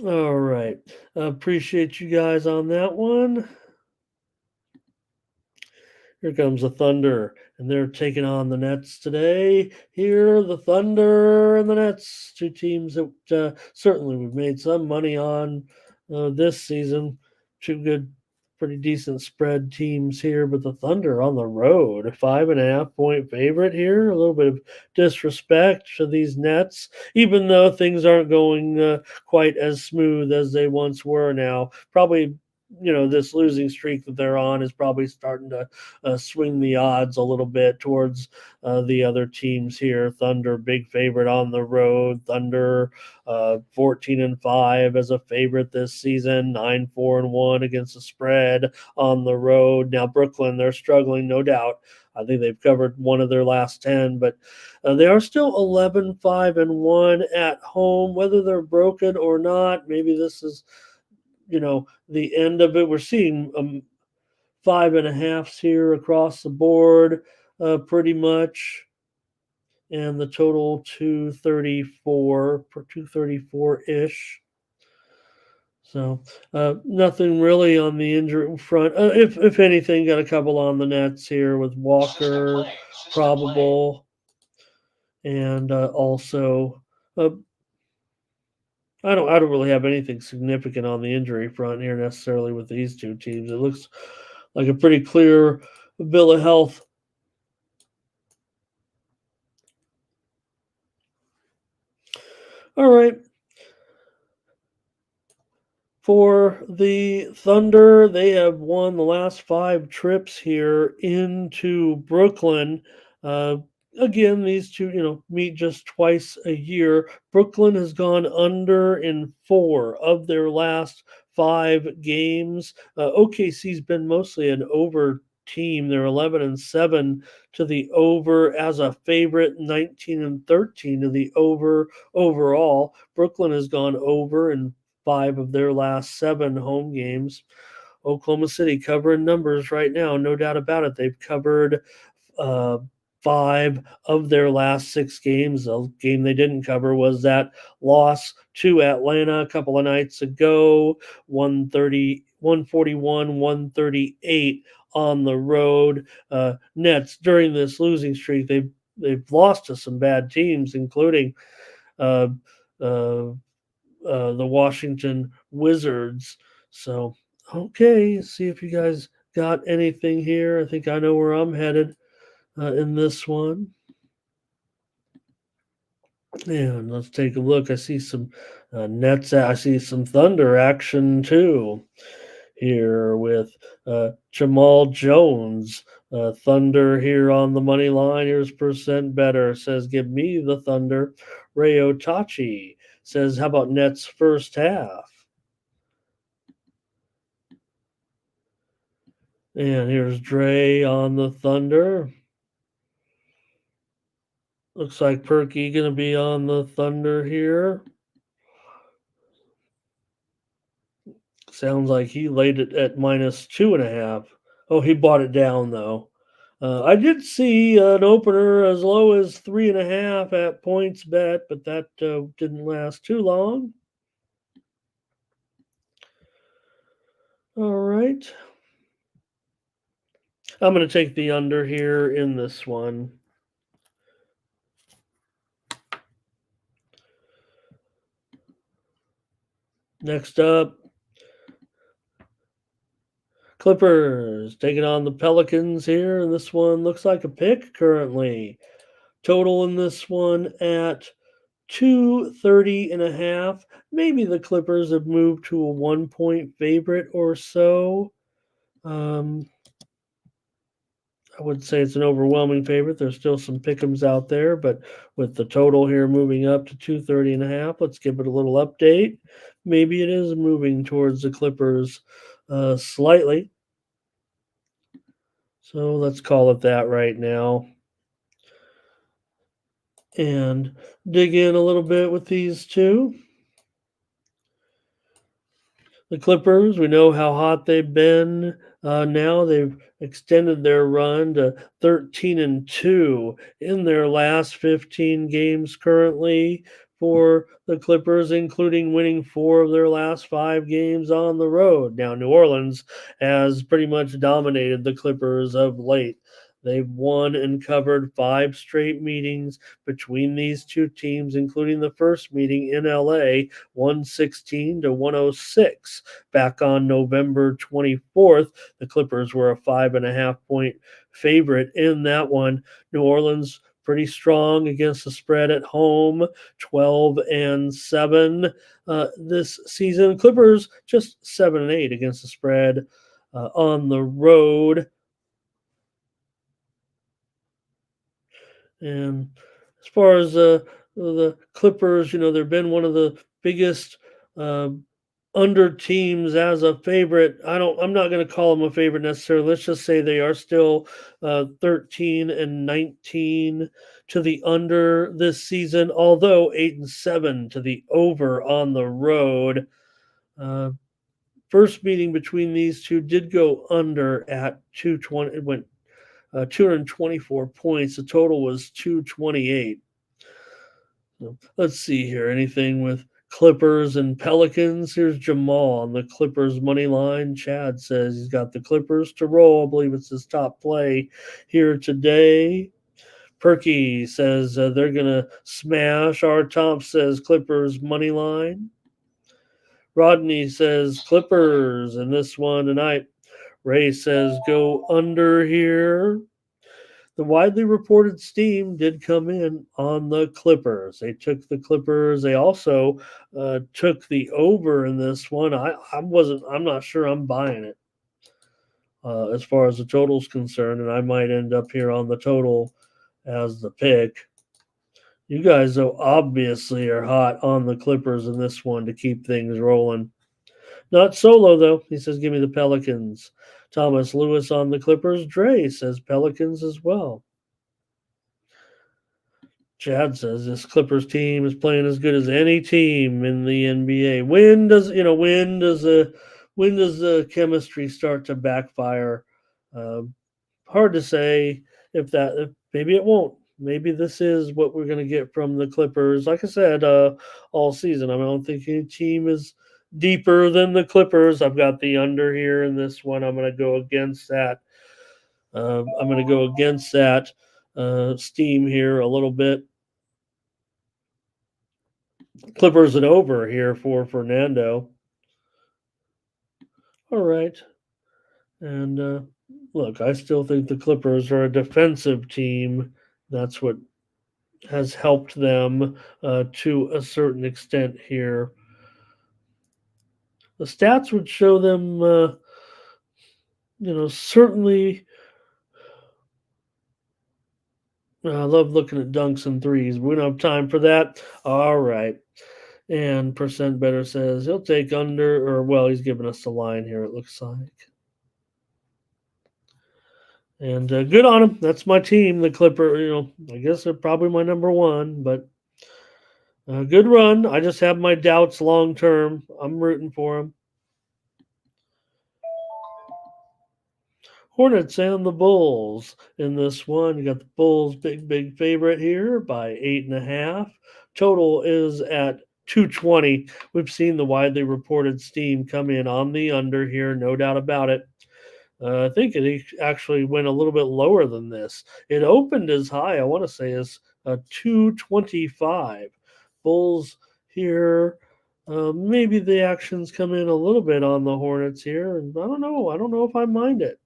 All right. Appreciate you guys on that one. Here comes the Thunder, and they're taking on the Nets today. Here, the Thunder and the Nets, two teams that certainly we've made some money on this season. Two good, pretty decent spread teams here, but the Thunder on the road, a 5.5-point favorite here. A little bit of disrespect to these Nets, even though things aren't going quite as smooth as they once were now. Probably this losing streak that they're on is probably starting to swing the odds a little bit towards the other teams here. Thunder, big favorite on the road. Thunder, 14-5 as a favorite this season. 9-4-1 against the spread on the road. Now Brooklyn, they're struggling, no doubt. I think they've covered one of their last 10, but they are still 11-5-1 at home. Whether they're broken or not, maybe this is the end of it. We're seeing 5.5s here across the board, pretty much, and the total 234-ish. So nothing really on the injury front. If anything, got a couple on the nets here with Walker, probable, and also. I don't really have anything significant on the injury front here necessarily with these two teams. It looks like a pretty clear bill of health. All right. For the Thunder, they have won the last 5 trips here into Brooklyn. Again, these two, meet just twice a year. Brooklyn has gone under in 4 of their last 5 games. OKC's been mostly an over team. They're 11-7 to the over as a favorite, 19-13 to the over overall. Brooklyn has gone over in 5 of their last 7 home games. Oklahoma City covering numbers right now, no doubt about it. They've covered 5 of their last 6 games. The game they didn't cover was that loss to Atlanta a couple of nights ago, 141-138 on the road. Nets during this losing streak, they've lost to some bad teams, including the Washington Wizards. So, okay, see if you guys got anything here. I think I know where I'm headed in this one. And let's take a look. I see some Nets. I see some Thunder action too here with Jamal Jones. Thunder here on the money line. Here's percent better. Says, give me the Thunder. Ray Otachi says, how about Nets first half? And here's Dre on the Thunder. Looks like Perky going to be on the Thunder here. Sounds like he laid it at -2.5. Oh, he bought it down, though. I did see an opener as low as 3.5 at points bet, but that didn't last too long. All right. I'm going to take the under here in this one. Next up, Clippers taking on the Pelicans here, and this one looks like a pick currently. Total in this one at 230.5. Maybe the Clippers have moved to a 1-point favorite or so. I would say it's an overwhelming favorite. There's still some pick'ems out there, but with the total here moving up to 230.5, let's give it a little update. Maybe it is moving towards the Clippers slightly. So let's call it that right now. And dig in a little bit with these two. The Clippers, we know how hot they've been. Now they've extended their run to 13-2 in their last 15 games currently for the Clippers, including winning 4 of their last 5 games on the road. Now, New Orleans has pretty much dominated the Clippers of late. They've won and covered 5 straight meetings between these two teams, including the first meeting in LA, 116-106. Back on November 24th, the Clippers were a 5.5-point favorite in that one. New Orleans pretty strong against the spread at home, 12-7 this season. Clippers just 7-8 against the spread on the road. And as far as the Clippers, they've been one of the biggest under teams as a favorite. I'm not going to call them a favorite necessarily. Let's just say they are still 13-19 to the under this season, although 8-7 to the over on the road. First meeting between these two did go under at 220. It went 224 points. The total was 228. So let's see here. Anything with Clippers and Pelicans? Here's Jamal on the Clippers money line. Chad says he's got the Clippers to roll. I believe it's his top play here today. Perky says they're going to smash. R. Tom says Clippers money line. Rodney says Clippers in this one tonight. Ray says go under here. The widely reported steam did come in on the Clippers. They took the Clippers. They also took the over in this one. I'm not sure I'm buying it as far as the total's concerned, and I might end up here on the total as the pick. You guys, though, obviously are hot on the Clippers in this one to keep things rolling. Not solo, though. He says, give me the Pelicans. Thomas Lewis on the Clippers. Dre says Pelicans as well. Chad says this Clippers team is playing as good as any team in the NBA. When does the chemistry start to backfire? Hard to say if maybe it won't. Maybe this is what we're going to get from the Clippers. Like I said, all season, I don't think any team is deeper than the Clippers. I've got the under here in this one. I'm going to go against that. Steam here a little bit. Clippers and over here for Fernando. All right. And look, I still think the Clippers are a defensive team. That's what has helped them to a certain extent here. The stats would show them, certainly. I love looking at dunks and threes. We don't have time for that. All right. And Percent Better says he'll take under, he's giving us the line here, it looks like. And good on him. That's my team, the Clipper. I guess they're probably my number one, but good run. I just have my doubts long term. I'm rooting for him. Hornets and the Bulls in this one. You got the Bulls big favorite here by 8.5. Total is at 220. We've seen the widely reported steam come in on the under here, no doubt about it. I think it actually went a little bit lower than this. It opened as high, I want to say, as 225. Bulls here. Maybe the actions come in a little bit on the Hornets here. And I don't know. I don't know if I mind it.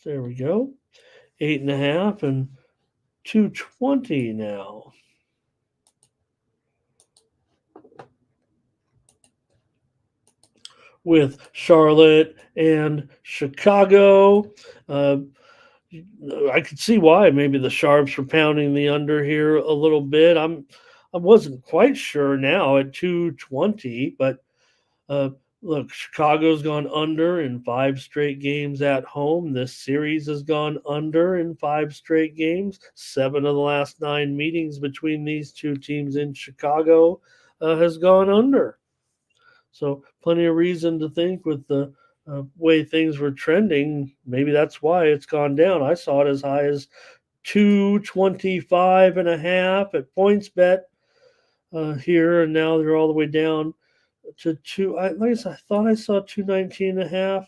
There we go. 8.5 and 220 now. With Charlotte and Chicago. I could see why maybe the Sharps were pounding the under here a little bit. I wasn't quite sure now at 220, but look, Chicago's gone under in 5 straight games at home. This series has gone under in 5 straight games. 7 of the last 9 meetings between these two teams in Chicago has gone under. So plenty of reason to think with the way things were trending, maybe that's why it's gone down. I saw it as high as 225.5 at PointsBet here, and now they're all the way down to 2. I thought I saw 219.5.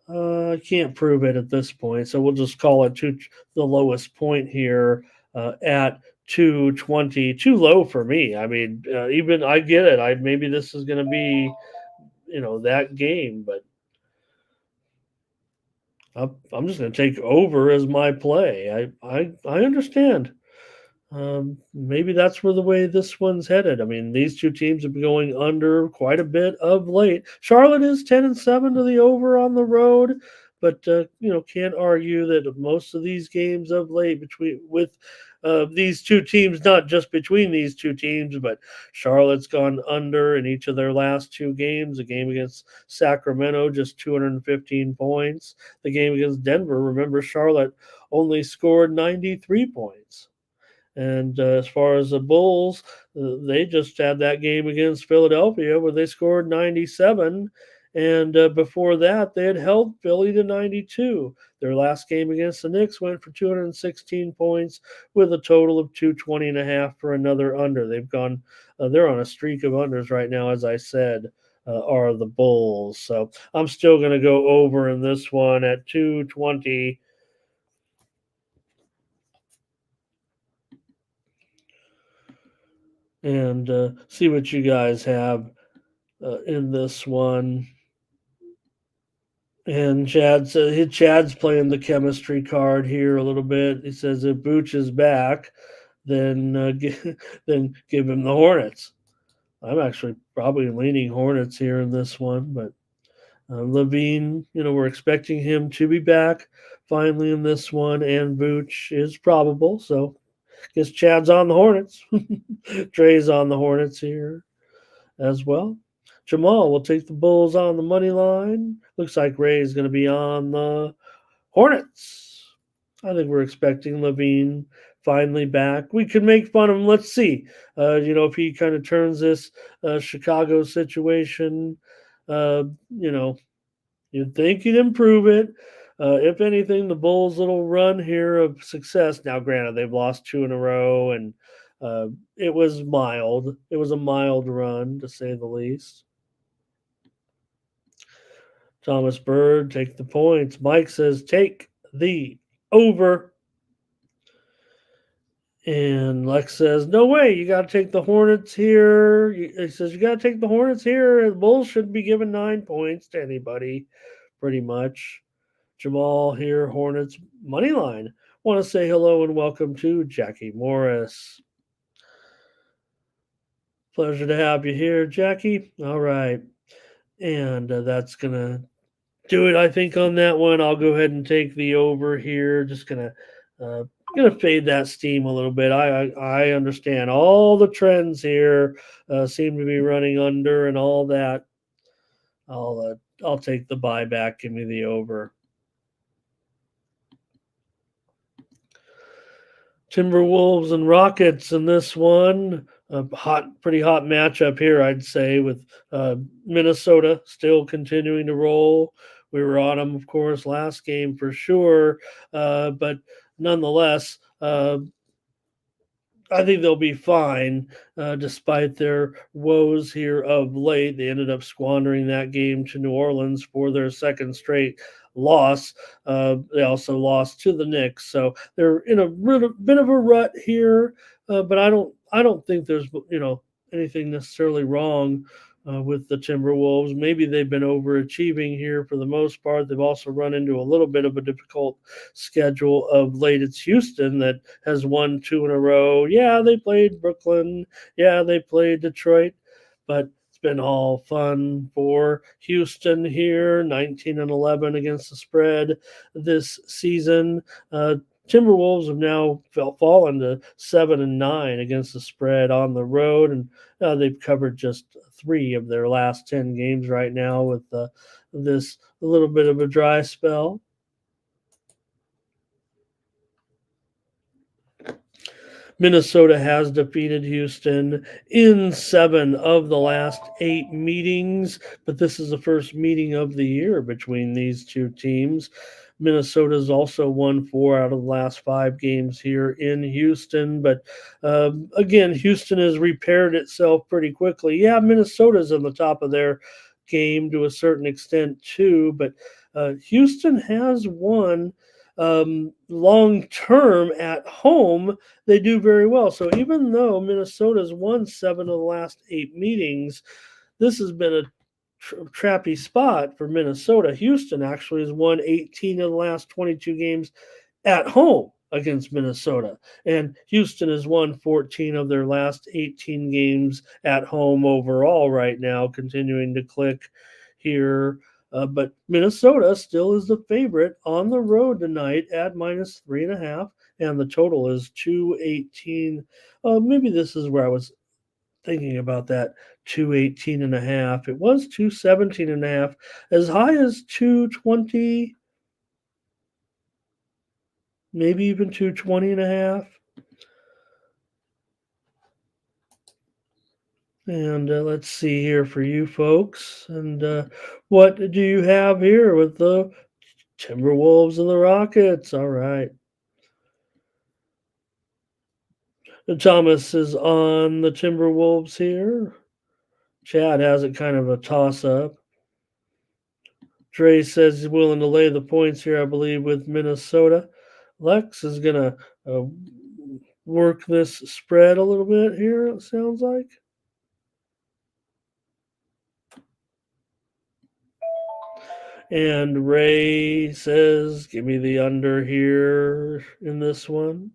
I can't prove it at this point, so we'll just call it the lowest point here at 220. Too low for me. I mean, even I get it. Maybe this is going to be, that game, but I'm just going to take over as my play. I understand. Maybe that's where the way this one's headed. I mean, these two teams have been going under quite a bit of late. Charlotte is 10-7 to the over on the road, but can't argue that most of these games of late with these two teams, not just between these two teams, but Charlotte's gone under in each of their last two games. A game against Sacramento, just 215 points. The game against Denver, remember, Charlotte only scored 93 points. And as far as the Bulls, they just had that game against Philadelphia where they scored 97. And before that, they had held Philly to 92. Their last game against the Knicks went for 216 points with a total of 220.5 for another under. They're on a streak of unders right now, as I said, are the Bulls. So I'm still going to go over in this one at 220. And see what you guys have in this one. And Chad's playing the chemistry card here a little bit. He says if Booch is back, then then give him the Hornets. I'm actually probably leaning Hornets here in this one, but Levine, we're expecting him to be back finally in this one, and Booch is probable. So guess Chad's on the Hornets. Dre's on the Hornets here as well. Jamal will take the Bulls on the money line. Looks like Ray is going to be on the Hornets. I think we're expecting Levine finally back. We could make fun of him. Let's see. If he kind of turns this Chicago situation, you'd think he'd improve it. If anything, the Bulls' little run here of success. Now, granted, they've lost 2 in a row, and it was mild. It was a mild run, to say the least. Thomas Bird, take the points. Mike says, take the over. And Lex says, no way, you got to take the Hornets here. He says, you got to take the Hornets here. The Bulls shouldn't be giving 9 points to anybody, pretty much. Jamal here, Hornets money line. Want to say hello and welcome to Jackie Morris. Pleasure to have you here, Jackie. All right. And that's going to do it, I think, on that one. I'll go ahead and take the over here. Just going to fade that steam a little bit. I understand all the trends here seem to be running under and all that. I'll take the buyback. Give me the over. Timberwolves and Rockets in this one. Pretty hot matchup here, I'd say, with Minnesota still continuing to roll. We were on them, of course, last game for sure. But nonetheless, I think they'll be fine despite their woes here of late. They ended up squandering that game to New Orleans for their second straight loss. They also lost to the Knicks, so they're in a bit of a rut here. But I don't think there's anything necessarily wrong with the Timberwolves. Maybe they've been overachieving here for the most part. They've also run into a little bit of a difficult schedule of late. It's Houston that has won 2 in a row. Yeah, they played Brooklyn. Yeah, they played Detroit. But it's been all fun for Houston here, 19-11 against the spread this season. Timberwolves have now fallen to 7-9 against the spread on the road, and they've covered just 3 of their last 10 games right now with this a little bit of a dry spell. Minnesota has defeated Houston in 7 of the last 8 meetings, but this is the first meeting of the year between these two teams. Minnesota's also won 4 out of the last 5 games here in Houston. But again, Houston has repaired itself pretty quickly. Yeah, Minnesota's on the top of their game to a certain extent too. But Houston has won long term at home. They do very well. So even though Minnesota's won 7 of the last 8 meetings, this has been a trappy spot for Minnesota. Houston actually has won 18 of the last 22 games at home against Minnesota. And Houston has won 14 of their last 18 games at home overall right now, continuing to click here. But Minnesota still is the favorite on the road tonight at -3.5, and the total is 218. Maybe this is where I was thinking about that 218.5. It was 217.5, as high as 220, maybe even 220.5. And let's see here for you folks. And what do you have here with the Timberwolves and the Rockets? All right. Thomas is on the Timberwolves here. Chad has it kind of a toss-up. Dre says he's willing to lay the points here, I believe, with Minnesota. Lex is going to work this spread a little bit here, it sounds like. And Ray says, give me the under here in this one.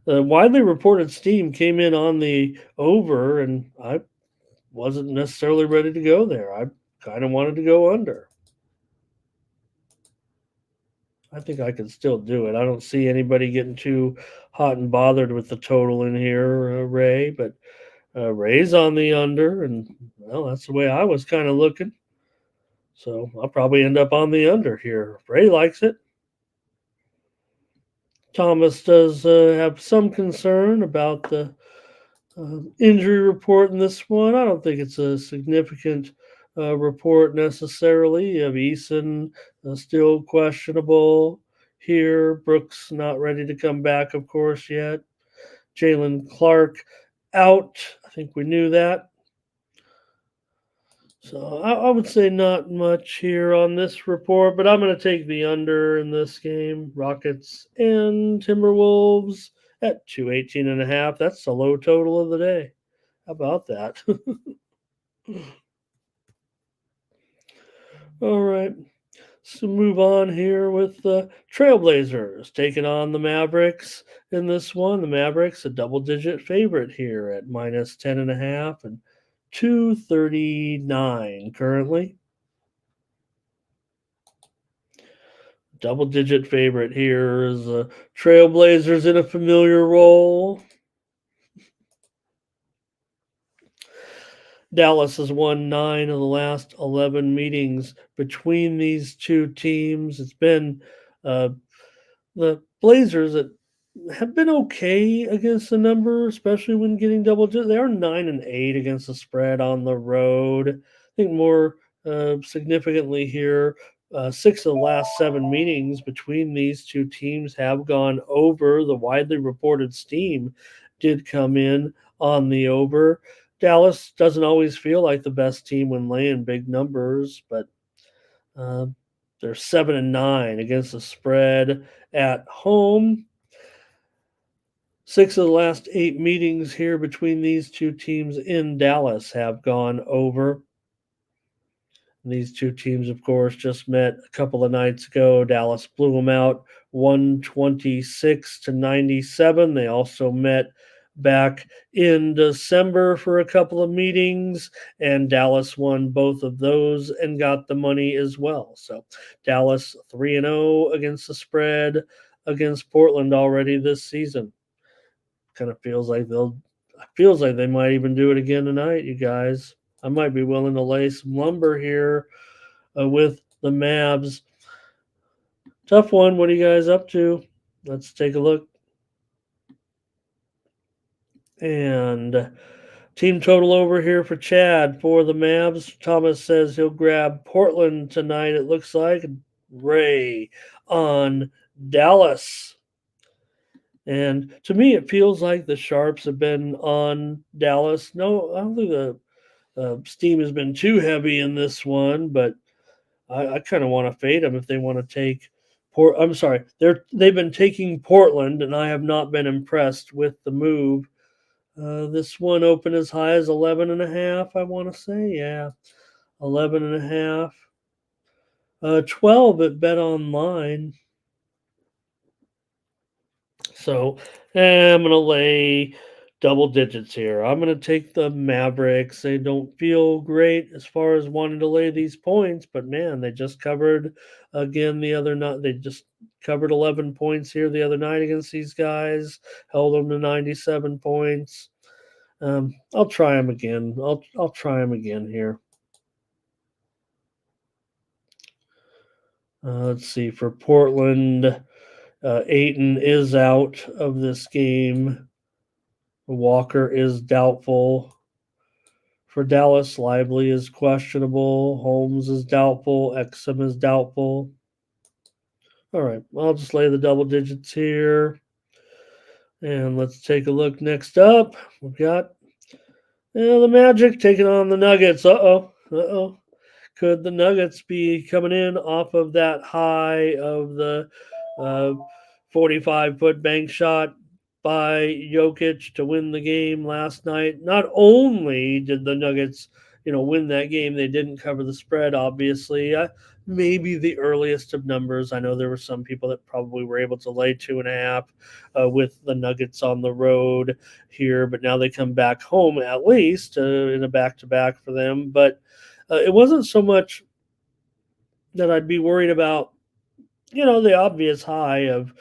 The widely reported steam came in on the over, and I wasn't necessarily ready to go there. I kind of wanted to go under. I think I can still do it. I don't see anybody getting too hot and bothered with the total in here, Ray, but Ray's on the under, and, well, that's the way I was kind of looking. So I'll probably end up on the under here. Ray likes it. Thomas does have some concern about the injury report in this one. I don't think it's a significant report necessarily. You have Eason still questionable here. Brooks not ready to come back, of course, yet. Jalen Clark out. I think we knew that. So I would say not much here on this report, but I'm going to take the under in this game. Rockets and Timberwolves at 218.5. That's the low total of the day. How about that? All right. So move on here with the Trailblazers taking on the Mavericks in this one. The Mavericks, a double-digit favorite here at -10.5 and 239 currently. Double-digit favorite here is the Trailblazers in a familiar role. Dallas has won 9 of the last 11 meetings between these two teams. It's been the Blazers that have been okay against the number, especially when getting double digits. They are 9-8 against the spread on the road. I think more significantly here, 6 of the last 7 meetings between these two teams have gone over. The widely reported steam did come in on the over. Dallas doesn't always feel like the best team when laying big numbers, but they're 7-9 against the spread at home. 6 of the last 8 meetings here between these two teams in Dallas have gone over. And these two teams, of course, just met a couple of nights ago. Dallas blew them out 126-97. They also met back in December for a couple of meetings, and Dallas won both of those and got the money as well. So Dallas 3-0 against the spread against Portland already this season. Kind of feels like they might even do it again tonight, you guys. I might be willing to lay some lumber here with the Mavs. Tough one. What are you guys up to? Let's take a look. And team total over here for Chad for the Mavs. Thomas says he'll grab Portland tonight, it looks like. Ray on Dallas. And to me, it feels like the Sharps have been on Dallas. No, I don't think the steam has been too heavy in this one, but I kind of want to fade them if they want to take I'm sorry, they've been taking Portland, and I have not been impressed with the move This one opened as high as 11.5, I want to say. Yeah, 11.5. 12 at Bet Online. So I'm going to lay double digits here. I'm going to take the Mavericks. They don't feel great as far as wanting to lay these points, but man, they just covered again the other night. They just covered 11 points here the other night against these guys, held them to 97 points. I'll try them again. I'll try them again here. Let's see, for Portland, Ayton is out of this game. Walker is doubtful. For Dallas, Lively is questionable. Holmes is doubtful. Exum is doubtful. All right, I'll just lay the double digits here. And let's take a look next up. We've got the Magic taking on the Nuggets. Uh-oh. Could the Nuggets be coming in off of that high of the 45-foot bank shot by Jokic to win the game last night? Not only did the Nuggets, win that game, they didn't cover the spread, obviously. Maybe the earliest of numbers. I know there were some people that probably were able to lay 2.5 with the Nuggets on the road here, but now they come back home at least in a back-to-back for them. But it wasn't so much that I'd be worried about, the obvious high of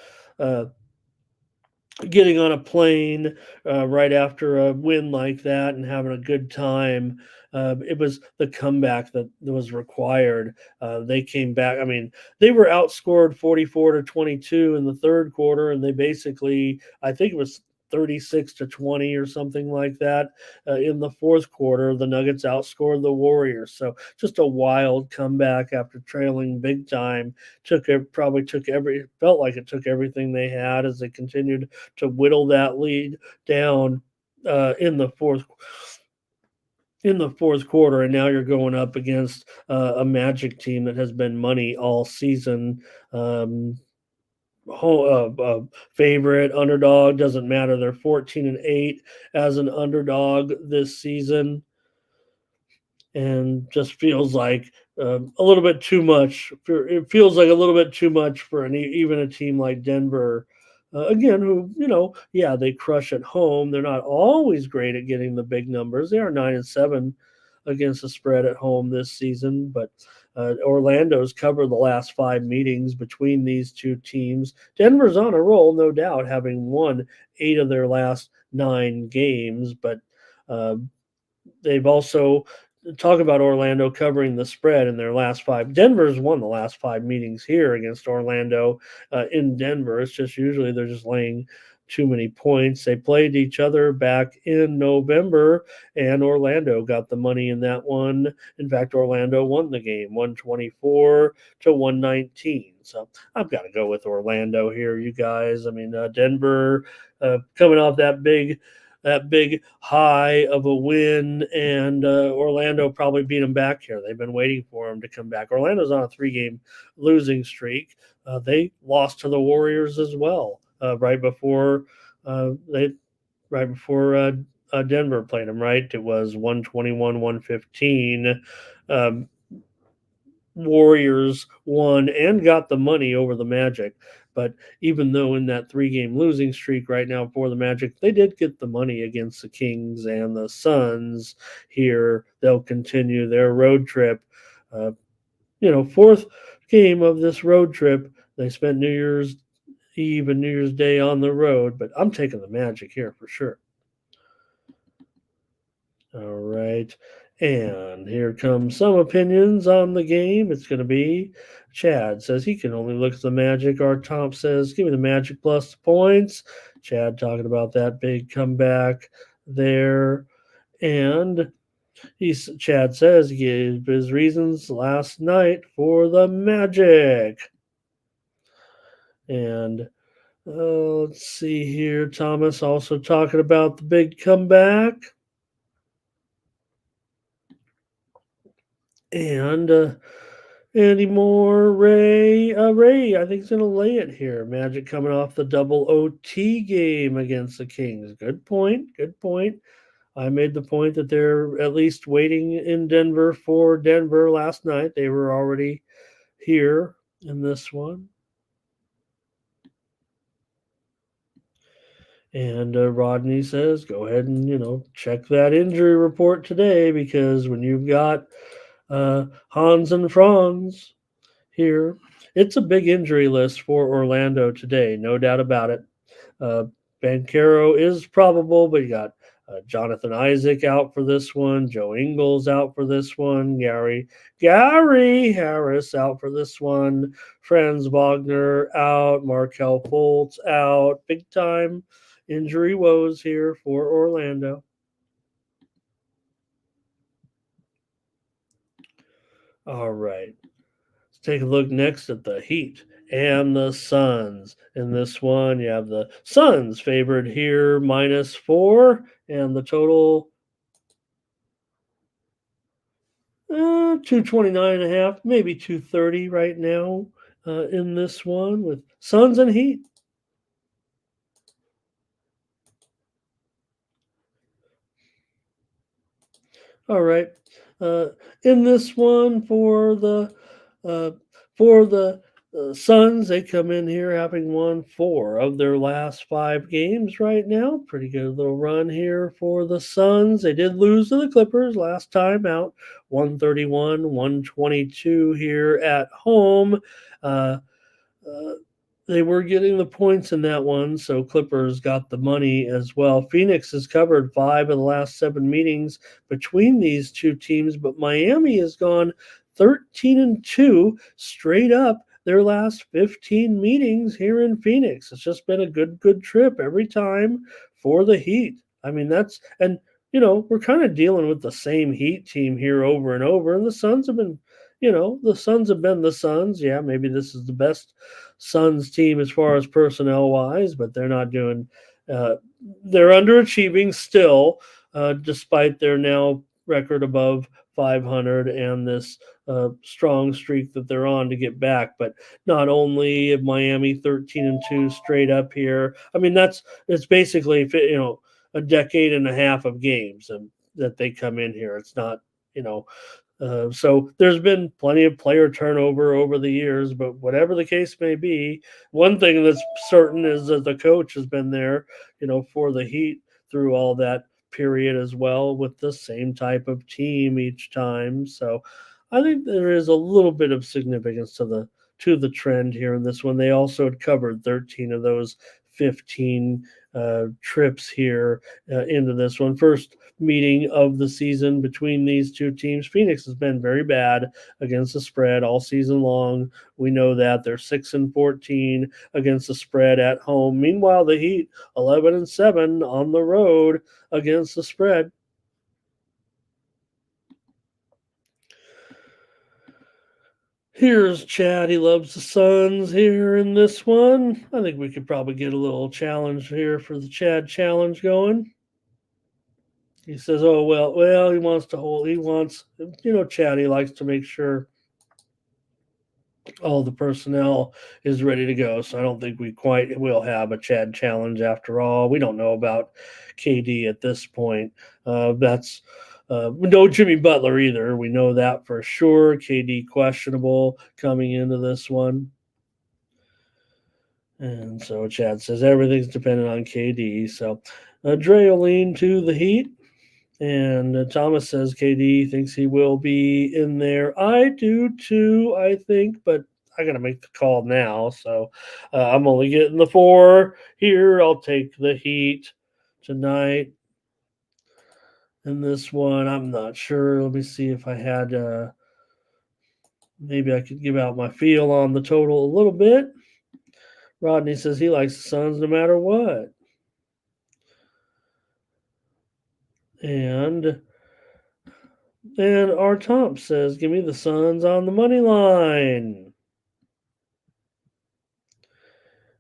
getting on a plane right after a win like that and having a good time. It was the comeback that was required. They came back. I mean, they were outscored 44-22 in the third quarter, and they basically, I think it was 36-20 or something like that. In the fourth quarter, the Nuggets outscored the Warriors. So just a wild comeback after trailing big time. Felt like it took everything they had as they continued to whittle that lead down in the fourth quarter, and now you're going up against a Magic team that has been money all season. Favorite, underdog, doesn't matter. They're 14-8 as an underdog this season, and just feels like a little bit too much. It feels like a little bit too much for even a team like Denver. Again, who they crush at home. They're not always great at getting the big numbers. They are 9-7 against the spread at home this season, but Orlando's covered the last 5 meetings between these two teams. Denver's on a roll, no doubt, having won 8 of their last 9 games, but they've also talk about Orlando covering the spread in their last 5. Denver's won the last 5 meetings here against Orlando in Denver. It's just usually they're just laying too many points. They played each other back in November, and Orlando got the money in that one. In fact, Orlando won the game 124-119. So I've got to go with Orlando here, you guys. I mean, Denver coming off that big high of a win, and Orlando probably beat them back here. They've been waiting for them to come back. Orlando's on a 3-game losing streak. They lost to the Warriors as well right before Denver played them. Right, it was 121-115. Warriors won and got the money over the Magic. But even though in that 3-game losing streak right now for the Magic, they did get the money against the Kings and the Suns here. They'll continue their road trip. Fourth game of this road trip. They spent New Year's Eve and New Year's Day on the road, but I'm taking the Magic here for sure. All right. And here comes some opinions on the game. It's going to be Chad says he can only look at the Magic. Art Tom says, give me the Magic plus the points. Chad talking about that big comeback there. And Chad says he gave his reasons last night for the Magic. And let's see here. Thomas also talking about the big comeback. And anymore. Ray, I think he's going to lay it here. Magic coming off the double OT game against the Kings. Good point. Good point. I made the point that they're at least waiting in Denver for Denver last night. They were already here in this one. And Rodney says, go ahead and, check that injury report today, because when you've got Hans and Franz here, it's a big injury list for Orlando today, no doubt about it. Banchero is probable, but you got Jonathan Isaac out for this one, Joe Ingles out for this one, Gary Harris out for this one, Franz Wagner out, Markel Fultz out. Big time injury woes here for Orlando. All right. Let's take a look next at the Heat and the Suns. In this one, you have the Suns favored here, -4, and the total 229.5, maybe 230 right now in this one with Suns and Heat. All right. In this one uh, for the Suns, they come in here having won 4 of their last 5 games right now. Pretty good little run here for the Suns. They did lose to the Clippers last time out, 131-122 here at home. Uh, uh, they were getting the points in that one, so Clippers got the money as well. Phoenix has covered 5 of the last 7 meetings between these two teams, but Miami has gone 13-2 straight up their last 15 meetings here in Phoenix. It's just been a good trip every time for the Heat. I mean, we're kind of dealing with the same Heat team here over and over, and the Suns have been the Suns have been the Suns. Yeah, maybe this is the best Suns team as far as personnel wise, but they're not doing. They're underachieving still, despite their now record above 500 and this strong streak that they're on to get back. But not only Miami 13-2 straight up here. I mean, it's basically a decade and a half of games and that they come in here. It's not so there's been plenty of player turnover over the years, but whatever the case may be, one thing that's certain is that the coach has been there, for the Heat through all that period as well with the same type of team each time. So I think there is a little bit of significance to the trend here in this one. They also had covered 13 of those 15 trips here into this one. First meeting of the season between these two teams. Phoenix has been very bad against the spread all season long. We know that they're 6-14 against the spread at home. Meanwhile, the Heat 11-7 on the road against the spread. Here's Chad. He loves the Suns here in this one. I think we could probably get a little challenge here for the Chad challenge going. He says, "Oh well, he wants to hold. He wants, Chad. He likes to make sure all the personnel is ready to go. So I don't think we quite will have a Chad challenge after all. We don't know about KD at this point. That's no Jimmy Butler either. We know that for sure. KD questionable coming into this one." And so Chad says everything's dependent on KD. So Dre will lean to the Heat. And Thomas says KD thinks he will be in there. I do too, I think, but I got to make the call now. So I'm only getting the 4 here. I'll take the Heat tonight. In this one, I'm not sure. Let me see if I had, maybe I could give out my feel on the total a little bit. Rodney says he likes the Suns no matter what. And our Tom says, give me the Suns on the money line.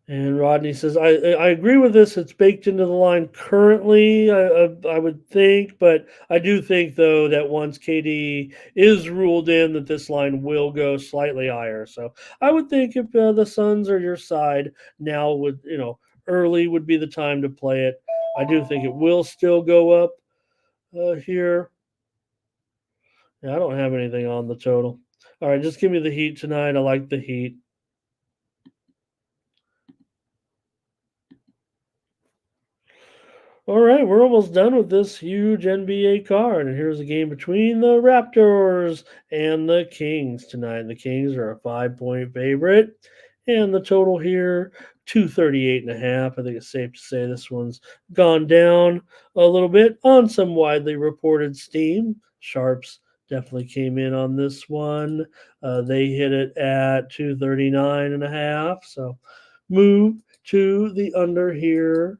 And Rodney says, I agree with this. It's baked into the line currently, I would think. But I do think, though, that once KD is ruled in, that this line will go slightly higher. So I would think if the Suns are your side, now early would be the time to play it. I do think it will still go up here. Yeah, I don't have anything on the total. All right, just give me the Heat tonight. I like the Heat. All right, we're almost done with this huge NBA card. And here's a game between the Raptors and the Kings tonight. And the Kings are a 5-point favorite. And the total here, 238.5. I think it's safe to say this one's gone down a little bit on some widely reported steam. Sharps definitely came in on this one. They hit it at 239.5. So move to the under here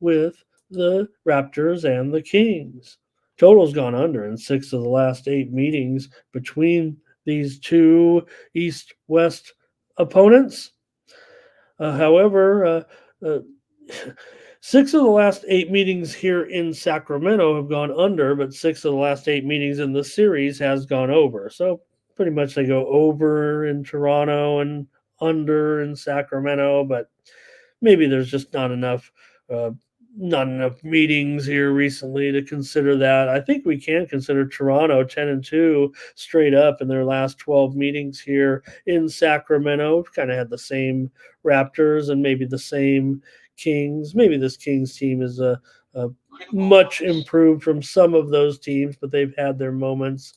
with the Raptors and the Kings. Total's gone under in 6 of the last 8 meetings between these two East West opponents. However, six of the last 8 meetings here in Sacramento have gone under, but 6 of the last 8 meetings in the series has gone over. So pretty much they go over in Toronto and under in Sacramento, but maybe there's just not enough meetings here recently to consider that. I think we can consider Toronto 10-2 straight up in their last 12 meetings here in Sacramento. Kind of had the same Raptors and maybe the same Kings. Maybe this Kings team is a much improved from some of those teams, but they've had their moments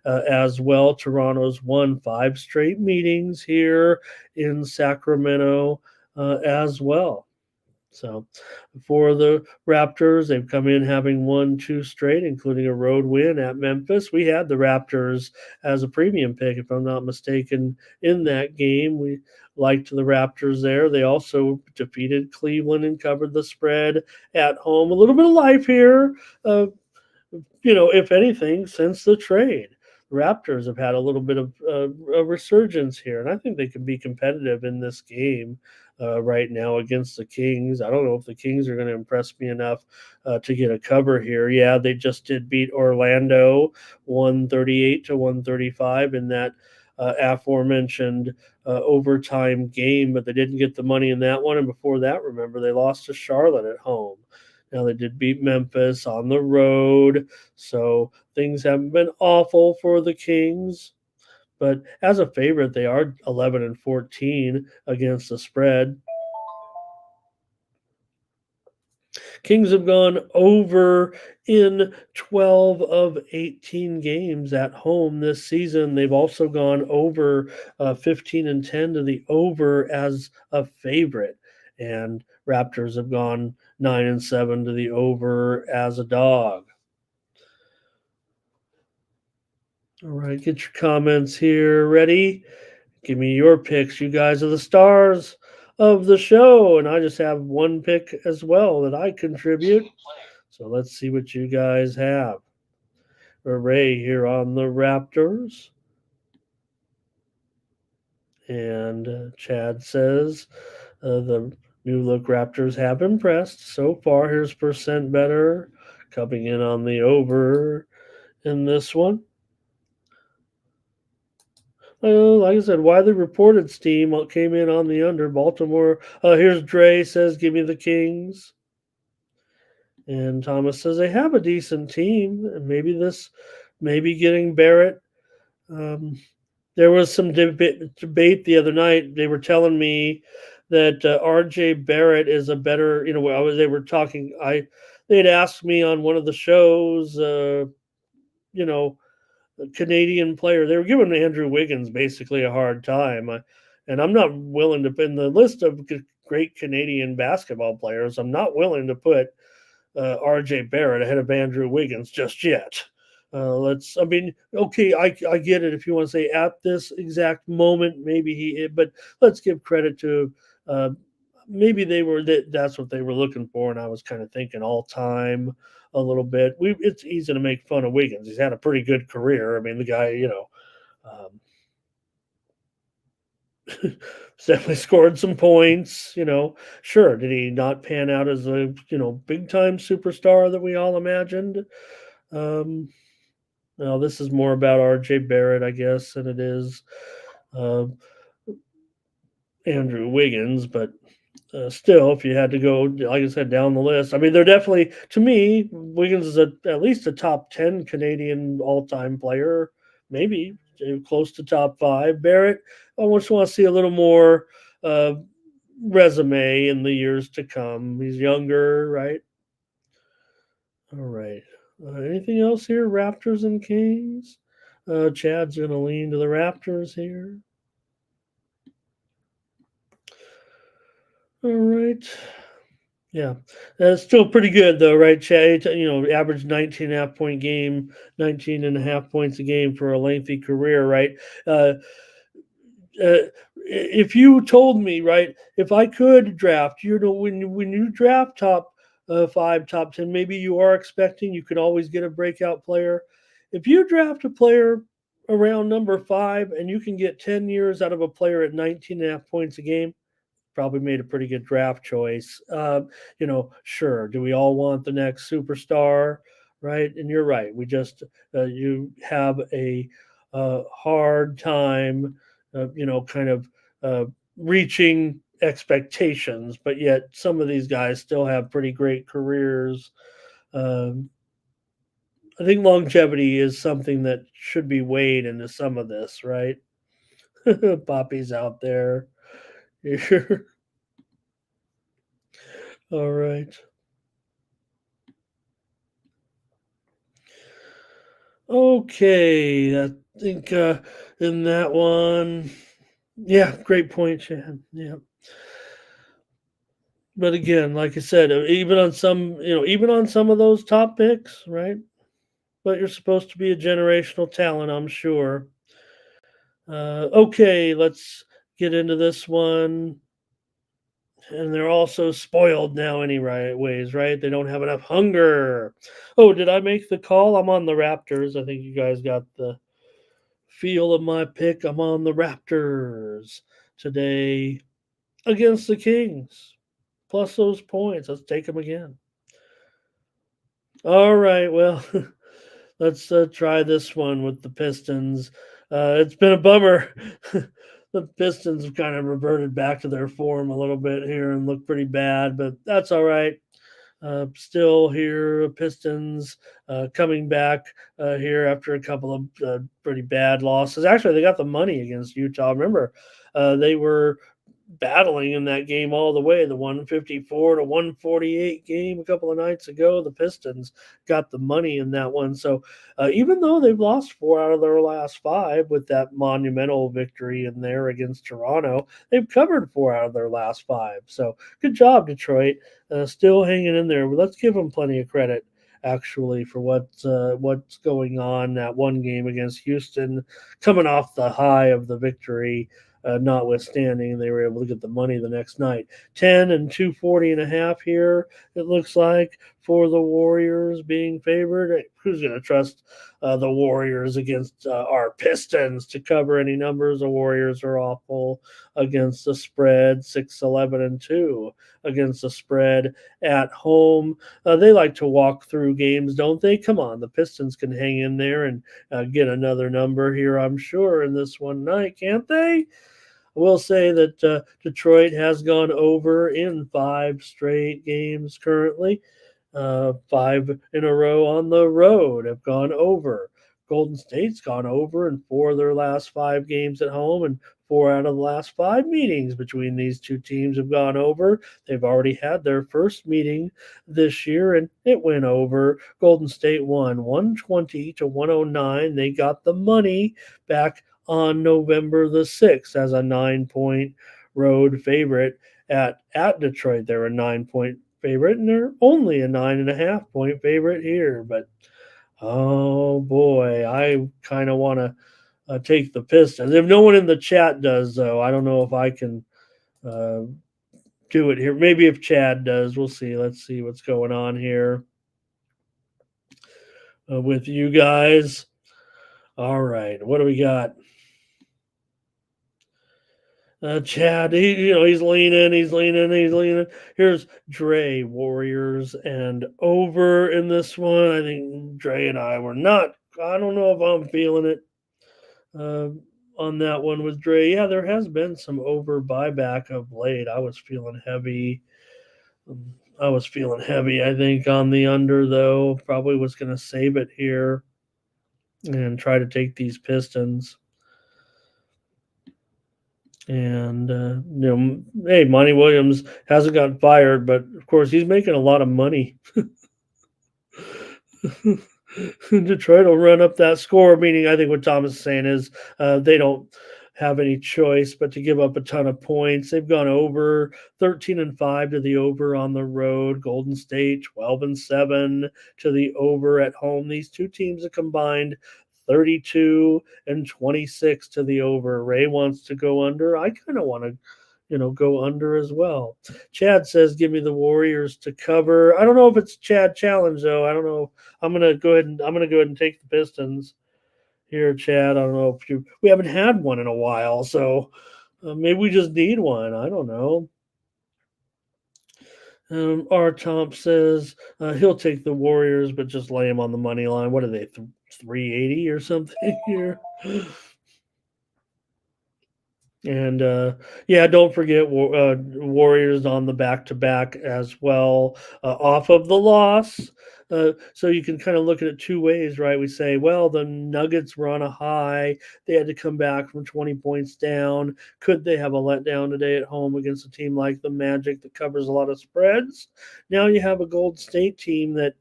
as well. Toronto's won 5 straight meetings here in Sacramento as well. So for the Raptors, they've come in having won 2 straight, including a road win at Memphis. We had the Raptors as a premium pick, if I'm not mistaken, in that game. We liked the Raptors there. They also defeated Cleveland and covered the spread at home. A little bit of life here, if anything, since the trade. Raptors have had a little bit of a resurgence here, and I think they can be competitive in this game right now against the Kings. I don't know if the Kings are going to impress me enough to get a cover here. Yeah, they just did beat Orlando 138-135 in that aforementioned overtime game, but they didn't get the money in that one. And before that, remember, they lost to Charlotte at home. Now, they did beat Memphis on the road, so things haven't been awful for the Kings. But as a favorite, they are 11-14 against the spread. Kings have gone over in 12 of 18 games at home this season. They've also gone over 15-10 to the over as a favorite. And Raptors have gone 9-7 to the over as a dog. All right, get your comments here ready. Give me your picks. You guys are the stars of the show, and I just have one pick as well that I contribute. So let's see what you guys have. Ray here on the Raptors. And Chad says the new look Raptors have impressed. So far, here's percent better coming in on the over in this one. Like I said, widely reported steam came in on the under. Baltimore. Here's Dre says, give me the Kings. And Thomas says they have a decent team. And maybe getting Barrett. There was some debate the other night. They were telling me that R.J. Barrett is a better, they were talking. They had asked me on one of the shows, Canadian player. They were giving Andrew Wiggins basically a hard time. And I'm not willing to put in the list of great Canadian basketball players. I'm not willing to put R.J. Barrett ahead of Andrew Wiggins just yet. Okay, I get it if you want to say at this exact moment, but let's give credit to maybe that's what they were looking for, and I was kind of thinking all time a little bit. It's easy to make fun of Wiggins. He's had a pretty good career. I mean, the guy, definitely scored some points. Sure, did he not pan out as a big time superstar that we all imagined? Um, no, this is more about R.J. Barrett, I guess, than it is uh, Andrew Wiggins. But still, if you had to go, like I said, down the list, I mean, they're definitely, to me, Wiggins is at least a top 10 Canadian all time player, maybe close to top five. Barrett, I just want to see a little more resume in the years to come. He's younger, right? All right. Anything else here? Raptors and Kings? Chad's going to lean to the Raptors here. All right. Yeah, that's still pretty good though, right, Chad? Average 19.5 point game, 19.5 points a game for a lengthy career, right? Uh, if you told me, right, if I could draft, when you draft top five, top 10, maybe you are expecting you could always get a breakout player. If you draft a player around number five and you can get 10 years out of a player at 19.5 points a game, probably made a pretty good draft choice. Sure. Do we all want the next superstar? Right. And you're right. We just, you have a hard time, kind of reaching expectations, but yet some of these guys still have pretty great careers. Um, I think longevity is something that should be weighed into some of this, right? Poppy's out there. All right. Okay, I think in that one, yeah, great point, Chad. Yeah, but again, like I said, even on some of those top picks, right? But you're supposed to be a generational talent, I'm sure. Okay, let's get into this one. And they're also spoiled now, anyways, right? They don't have enough hunger. Oh, did I make the call? I'm on the Raptors. I think you guys got the feel of my pick. I'm on the Raptors today against the Kings. Plus those points. Let's take them again. All right. Well, let's try this one with the Pistons. It's been a bummer. The Pistons have kind of reverted back to their form a little bit here and look pretty bad, but that's all right. Still here, Pistons coming back here after a couple of pretty bad losses. Actually, they got the money against Utah. Remember, they were battling in that game all the way, the 154 to 148 game a couple of nights ago. The Pistons got the money in that one. So even though they've lost 4 out of their last 5 with that monumental victory in there against Toronto, they've covered 4 out of their last 5. So good job, Detroit. Still hanging in there. But let's give them plenty of credit actually for what's going on that one game against Houston, coming off the high of the victory. Notwithstanding, they were able to get the money the next night. 10 and 240.5 here, it looks like, for the Warriors being favored. Who's going to trust the Warriors against our Pistons to cover any numbers? The Warriors are awful against the spread, 6-11-2 against the spread at home. They like to walk through games, don't they? Come on, the Pistons can hang in there and get another number here, I'm sure, in this one night, can't they? I will say that Detroit has gone over in 5 straight games currently. 5 in a row on the road have gone over. Golden State's gone over in 4 of their last 5 games at home, and 4 out of the last 5 meetings between these two teams have gone over. They've already had their first meeting this year, and it went over. Golden State won 120 to 109. They got the money back on November the 6th as a 9 point road favorite at Detroit. They're a 9 point favorite, and they're only a 9.5 point favorite here. But oh boy, I kind of want to take the Pistons. If no one in the chat does, though, I don't know if I can uh, do it here. Maybe if Chad does, we'll see. Let's see what's going on here with you guys. All right, what do we got? Chad, he's leaning. Here's Dre, Warriors, and over in this one. I think Dre and I were not. I don't know if I'm feeling it uh, on that one with Dre. Yeah, there has been some over buyback of late. I was feeling heavy. I think, on the under, though. Probably was going to save it here and try to take these Pistons. And hey, Monty Williams hasn't gotten fired, but of course he's making a lot of money. Detroit will run up that score. Meaning, I think what Thomas is saying is they don't have any choice but to give up a ton of points. They've gone over 13-5 to the over on the road. Golden State 12-7 to the over at home. These two teams have combined 32 and 26 to the over. Ray wants to go under. I kind of want to, go under as well. Chad says, "Give me the Warriors to cover." I don't know if it's Chad challenge though. I don't know. I'm gonna go ahead and take the Pistons here, Chad. I don't know if we haven't had one in a while, so maybe we just need one. I don't know. R. Tomp says he'll take the Warriors, but just lay him on the money line. What are they, 380 or something here? And don't forget Warriors on the back-to-back as well, off of the loss. So you can kind of look at it two ways, right? We say, well, the Nuggets were on a high. They had to come back from 20 points down. Could they have a letdown today at home against a team like the Magic that covers a lot of spreads? Now you have a Golden State team that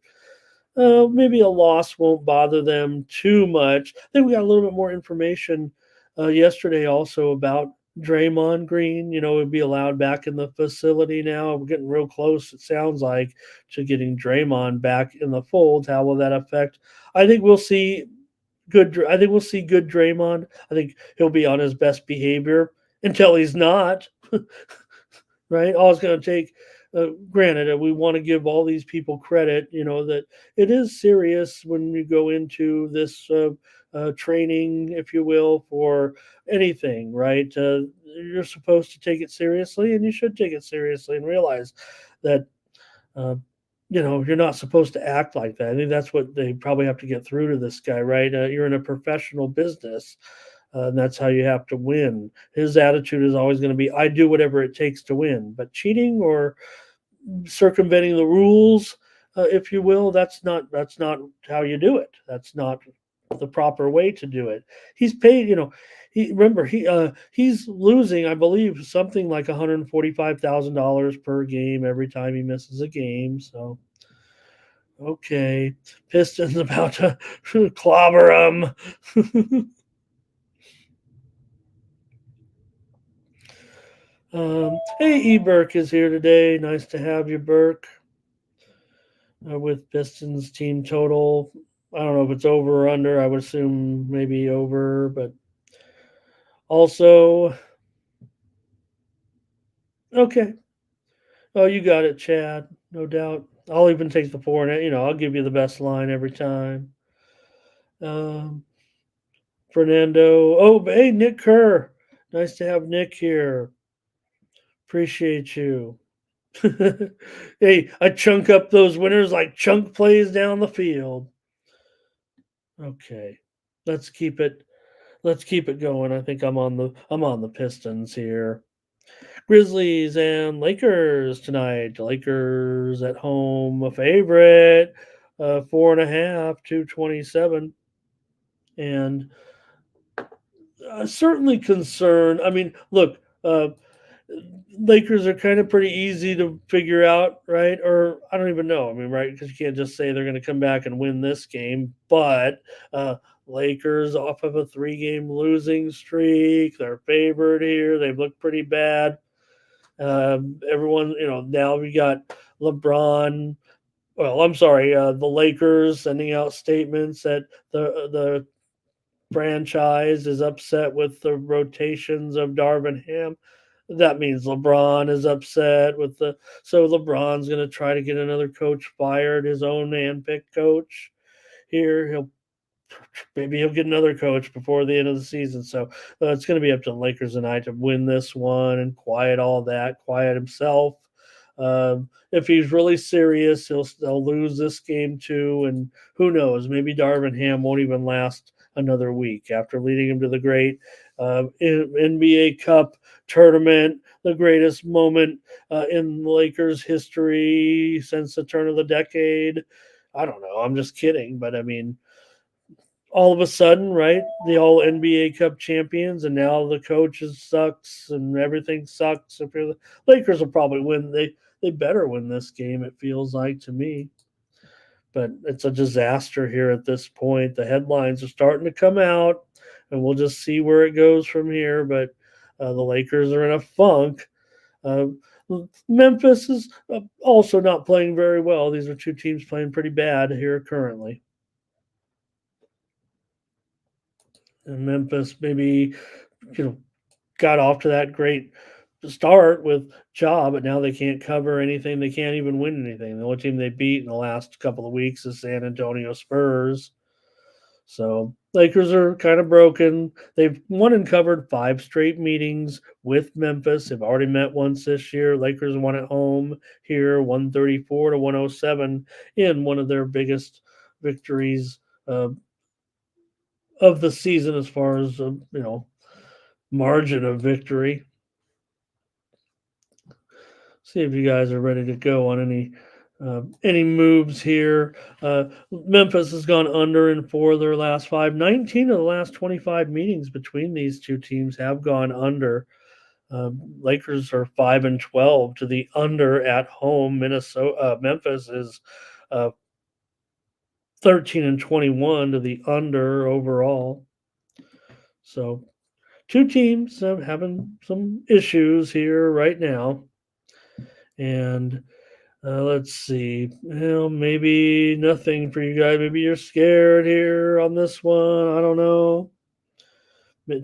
maybe a loss won't bother them too much. I think we got a little bit more information yesterday also about Draymond Green. Would be allowed back in the facility now. We're getting real close, it sounds like, to getting Draymond back in the fold. How will that affect? I think we'll see good Draymond. I think he'll be on his best behavior until he's not. Right? All it's going to take. Granted, we want to give all these people credit, that it is serious when you go into this training, if you will, for anything, right? You're supposed to take it seriously, and you should take it seriously and realize that, you're not supposed to act like that. I think that's what they probably have to get through to this guy, right? You're in a professional business. And that's how you have to win. His attitude is always going to be, I do whatever it takes to win. But cheating or circumventing the rules, if you will, that's not how you do it. That's not the proper way to do it. He's paid, he's losing, I believe, something like $145,000 per game every time he misses a game. So, okay, Pistons about to clobber him. Hey, E. Burke is here today. Nice to have you, Burke. With Pistons team total, I don't know if it's over or under. I would assume maybe over, but also, okay. Oh, you got it, Chad. No doubt. I'll even take the 4, and I'll give you the best line every time. Fernando. Oh, hey, Nick Kerr. Nice to have Nick here. Appreciate you. Hey, I chunk up those winners like chunk plays down the field. Okay, let's keep it going. I think I'm on the Pistons here. Grizzlies and Lakers tonight. Lakers at home, a favorite, 4.5, 227, and certainly concerned. I mean, look, Lakers are kind of pretty easy to figure out, right? Or I don't even know. I mean, right? Because you can't just say they're going to come back and win this game. But Lakers off of a 3-game losing streak. They're favored here. They've looked pretty bad. Everyone, now we got LeBron. Well, I'm sorry, the Lakers sending out statements that the franchise is upset with the rotations of Darvin Ham. That means LeBron is upset with so LeBron's going to try to get another coach fired, his own handpicked coach. Here, he'll maybe he'll get another coach before the end of the season. So it's going to be up to the Lakers tonight to win this one and quiet all that, quiet himself. If he's really serious, they'll lose this game too. And who knows? Maybe Darvin Ham won't even last another week after leading him to the great NBA Cup tournament, the greatest moment in Lakers history since the turn of the decade. I don't know. I'm just kidding. But I mean, all of a sudden, right, the all NBA Cup champions, and now the coaches sucks and everything sucks. If you're the Lakers will probably win. They better win this game, it feels like to me. But it's a disaster here at this point. The headlines are starting to come out, and we'll just see where it goes from here. But the Lakers are in a funk. Memphis is also not playing very well. These are two teams playing pretty bad here currently. And Memphis maybe, got off to that great start with Ja, but now they can't cover anything. They can't even win anything. The only team they beat in the last couple of weeks is San Antonio Spurs. So Lakers are kind of broken. They've won and covered 5 straight meetings with Memphis. They've already met once this year. Lakers won at home here, 134 to 107 in one of their biggest victories of the season as far as margin of victory. See if you guys are ready to go on any moves here. Memphis has gone under in 4 of their last 5. 19 of the last 25 meetings between these two teams have gone under. Lakers are 5-12 to the under at home. Memphis is 13-21 to the under overall. So 2 teams having some issues here right now. And let's see. Maybe nothing for you guys. Maybe you're scared here on this one. I don't know.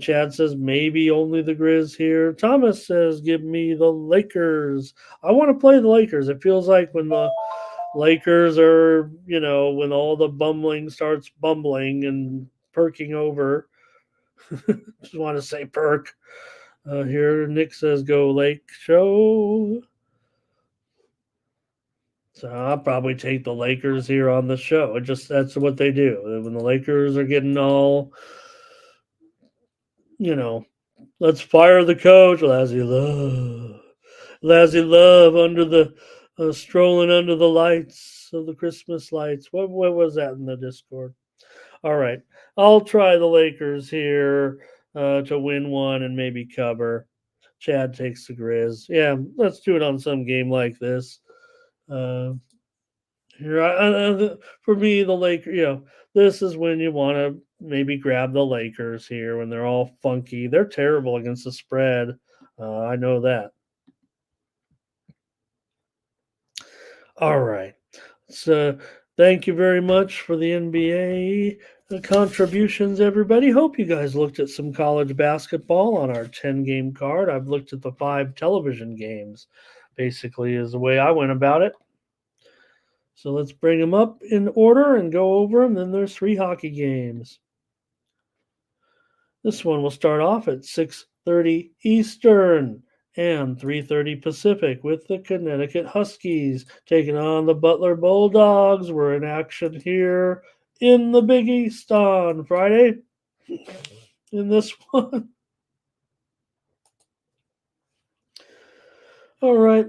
Chad says maybe only the Grizz here. Thomas says give me the Lakers. I want to play the Lakers. It feels like when the Lakers are, when all the bumbling starts bumbling and perking over. Just want to say perk. Here, Nick says go Lake Show. So I'll probably take the Lakers here on the show. That's what they do. When the Lakers are getting all, let's fire the coach, Lassie Love under the strolling under the lights of the Christmas lights. What was that in the Discord? All right, I'll try the Lakers here to win one and maybe cover. Chad takes the Grizz. Yeah, let's do it on some game like this. Here, for me, the Lakers, this is when you want to maybe grab the Lakers here when they're all funky. They're terrible against the spread. I know that. All right. So thank you very much for the NBA contributions, everybody. Hope you guys looked at some college basketball on our 10-game card. I've looked at the 5 television games, basically, is the way I went about it. So let's bring them up in order and go over them. Then there's 3 hockey games. This one will start off at 6:30 Eastern and 3:30 Pacific with the Connecticut Huskies taking on the Butler Bulldogs. We're in action here in the Big East on Friday in this one. All right.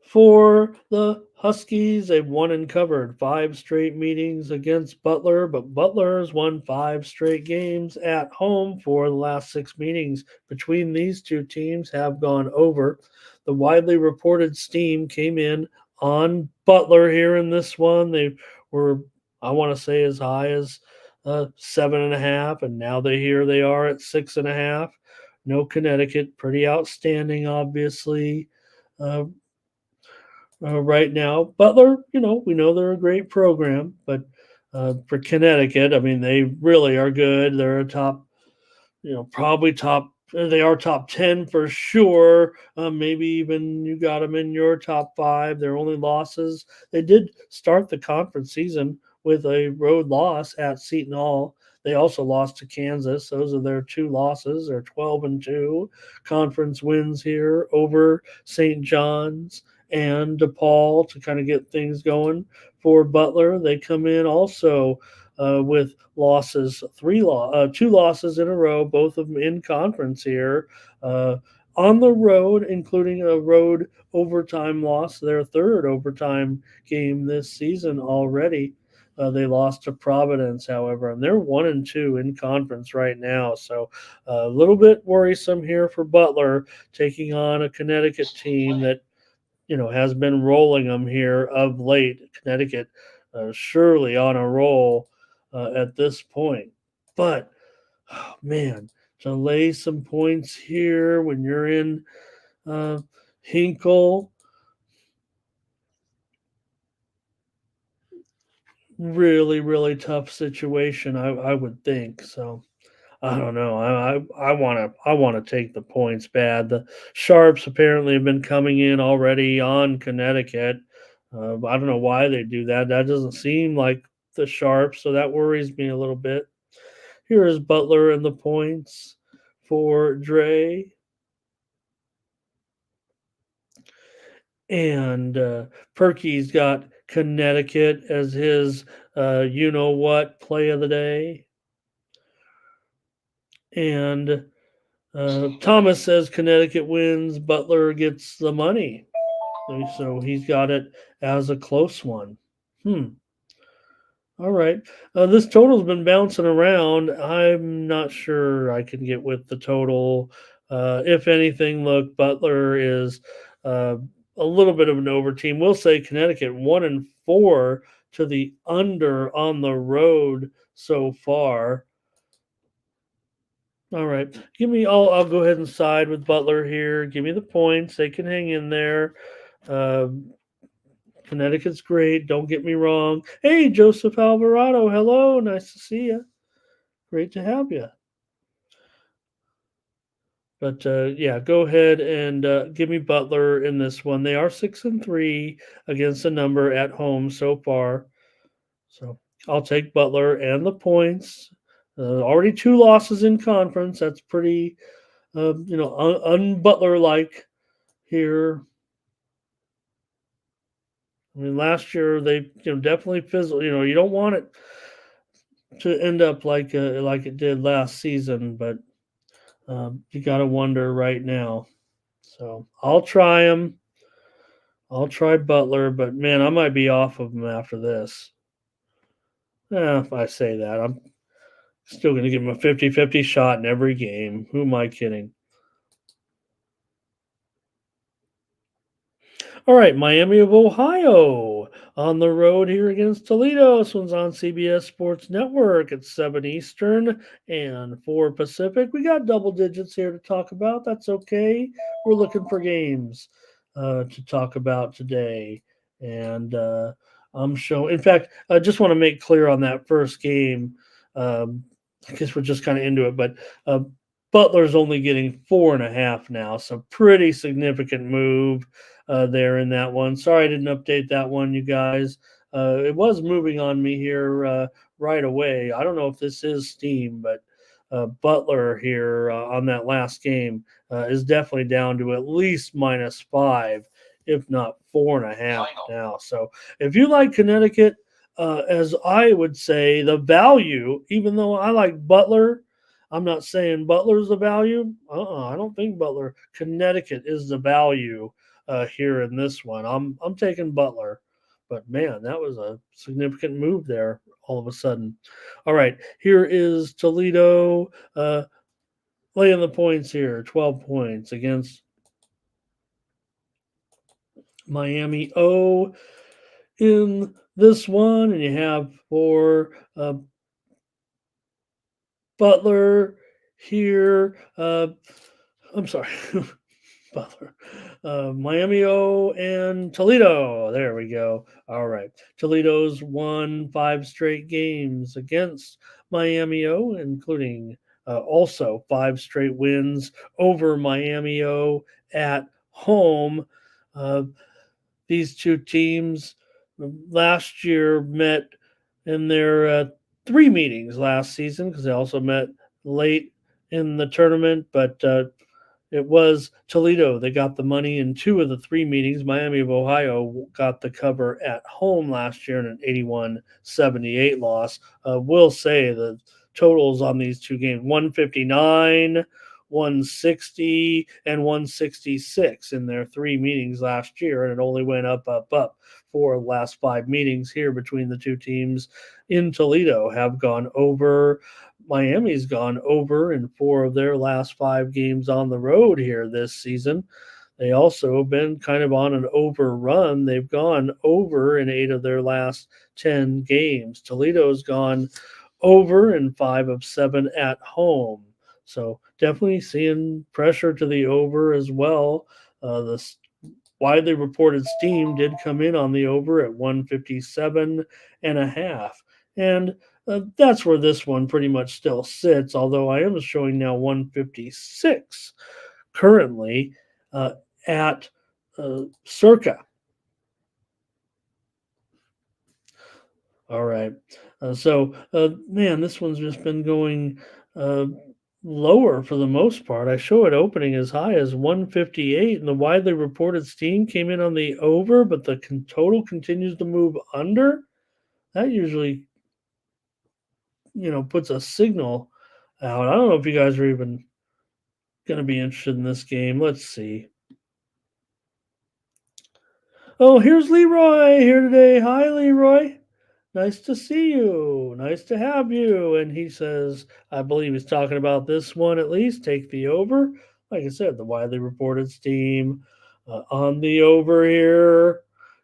For the Huskies, they've won and covered 5 straight meetings against Butler, but Butler's won 5 straight games at home for the last 6 meetings between these two teams have gone over. The widely reported steam came in on Butler here in this one. They were, I want to say, as high as 7.5, and now they are at 6.5. No Connecticut, pretty outstanding, obviously. Right now, Butler, we know they're a great program, but for Connecticut, I mean, they really are good. They're a top, probably top. They are top 10 for sure. Maybe even you got them in your top 5. Their only losses, they did start the conference season with a road loss at Seton Hall. They also lost to Kansas. Those are their two losses. They're 12-2 conference wins here over St. John's and DePaul to kind of get things going for Butler. They come in also with losses, two losses in a row, both of them in conference here. On the road, including a road overtime loss, their third overtime game this season already. They lost to Providence, however, and they're 1-2 in conference right now. So a little bit worrisome here for Butler taking on a Connecticut team that has been rolling them here of late. Connecticut surely on a roll at this point, but oh, man, to lay some points here when you're in Hinkle. Really, really tough situation, I would think. So I don't know. I want to take the points bad. The Sharps apparently have been coming in already on Connecticut. I don't know why they do that. That doesn't seem like the Sharps, so that worries me a little bit. Here is Butler and the points for Dre. And Perky's got Connecticut as his you-know-what play of the day. And Thomas says Connecticut wins, Butler gets the money. So he's got it as a close one. All right. This total's been bouncing around. I'm not sure I can get with the total. If anything, look, Butler is a little bit of an over team. We'll say Connecticut 1-4 to the under on the road so far. All right. I'll go ahead and side with Butler here. Give me the points. They can hang in there. Connecticut's great. Don't get me wrong. Hey, Joseph Alvarado. Hello. Nice to see you. Great to have you. But yeah, go ahead and give me Butler in this one. They are 6-3 against the number at home so far. So I'll take Butler and the points. Already two losses in conference. That's pretty, un-Butler like here. I mean, last year they definitely fizzled. You don't want it to end up like it did last season, but you got to wonder right now. So I'll try him. I'll try Butler, but man, I might be off of him after this. If I say that, I'm still going to give him a 50-50 shot in every game. Who am I kidding? All right, Miami of Ohio on the road here against Toledo. This one's on CBS Sports Network at 7 Eastern and 4 Pacific. We got double digits here to talk about. That's okay. We're looking for games to talk about today. And I'm showing, in fact, I just want to make clear on that first game. I guess we're just kind of into it, but Butler's only getting 4.5 now, so pretty significant move there in that one. Sorry I didn't update that one, you guys. It was moving on me here right away. I don't know if this is Steam, but Butler here on that last game is definitely down to at least -5, if not 4.5 now. So if you like Connecticut, as I would say, the value, even though I like Butler, I'm not saying Butler's the value. I don't think Butler. Connecticut is the value here in this one. I'm taking Butler, but man, that was a significant move there all of a sudden. All right, here is Toledo laying the points here, 12 points against Miami O in this one, and you have for Butler here. I'm sorry. Butler, Miami O, and Toledo. There we go. All right. Toledo's won 5 straight games against Miami O, including also 5 straight wins over Miami O at home. These two teams last year met in their 3 meetings last season because they also met late in the tournament, but it was Toledo. They got the money in 2 of the 3 meetings. Miami of Ohio got the cover at home last year in an 81-78 loss. Will say the totals on these 2 games, 159, 160, and 166 in their 3 meetings last year, and it only went up for the last 5 meetings here between the 2 teams in Toledo have gone over. Miami's gone over in 4 of their last 5 games on the road here this season. They also have been kind of on an overrun. They've gone over in 8 of their last 10 games. Toledo's gone over in 5 of 7 at home. So definitely seeing pressure to the over as well. The widely reported steam did come in on the over at 157.5. And that's where this one pretty much still sits, although I am showing now 156 currently at Circa. All right. Man, this one's just been going lower for the most part. I show it opening as high as 158, and the widely reported steam came in on the over, but the total continues to move under. That usually, puts a signal out. I don't know if you guys are even going to be interested in this game. Let's see. Oh, here's Leroy here today. Hi, Leroy. Nice to see you. Nice to have you. And he says, I believe he's talking about this one at least. Take the over. Like I said, the widely reported steam on the over here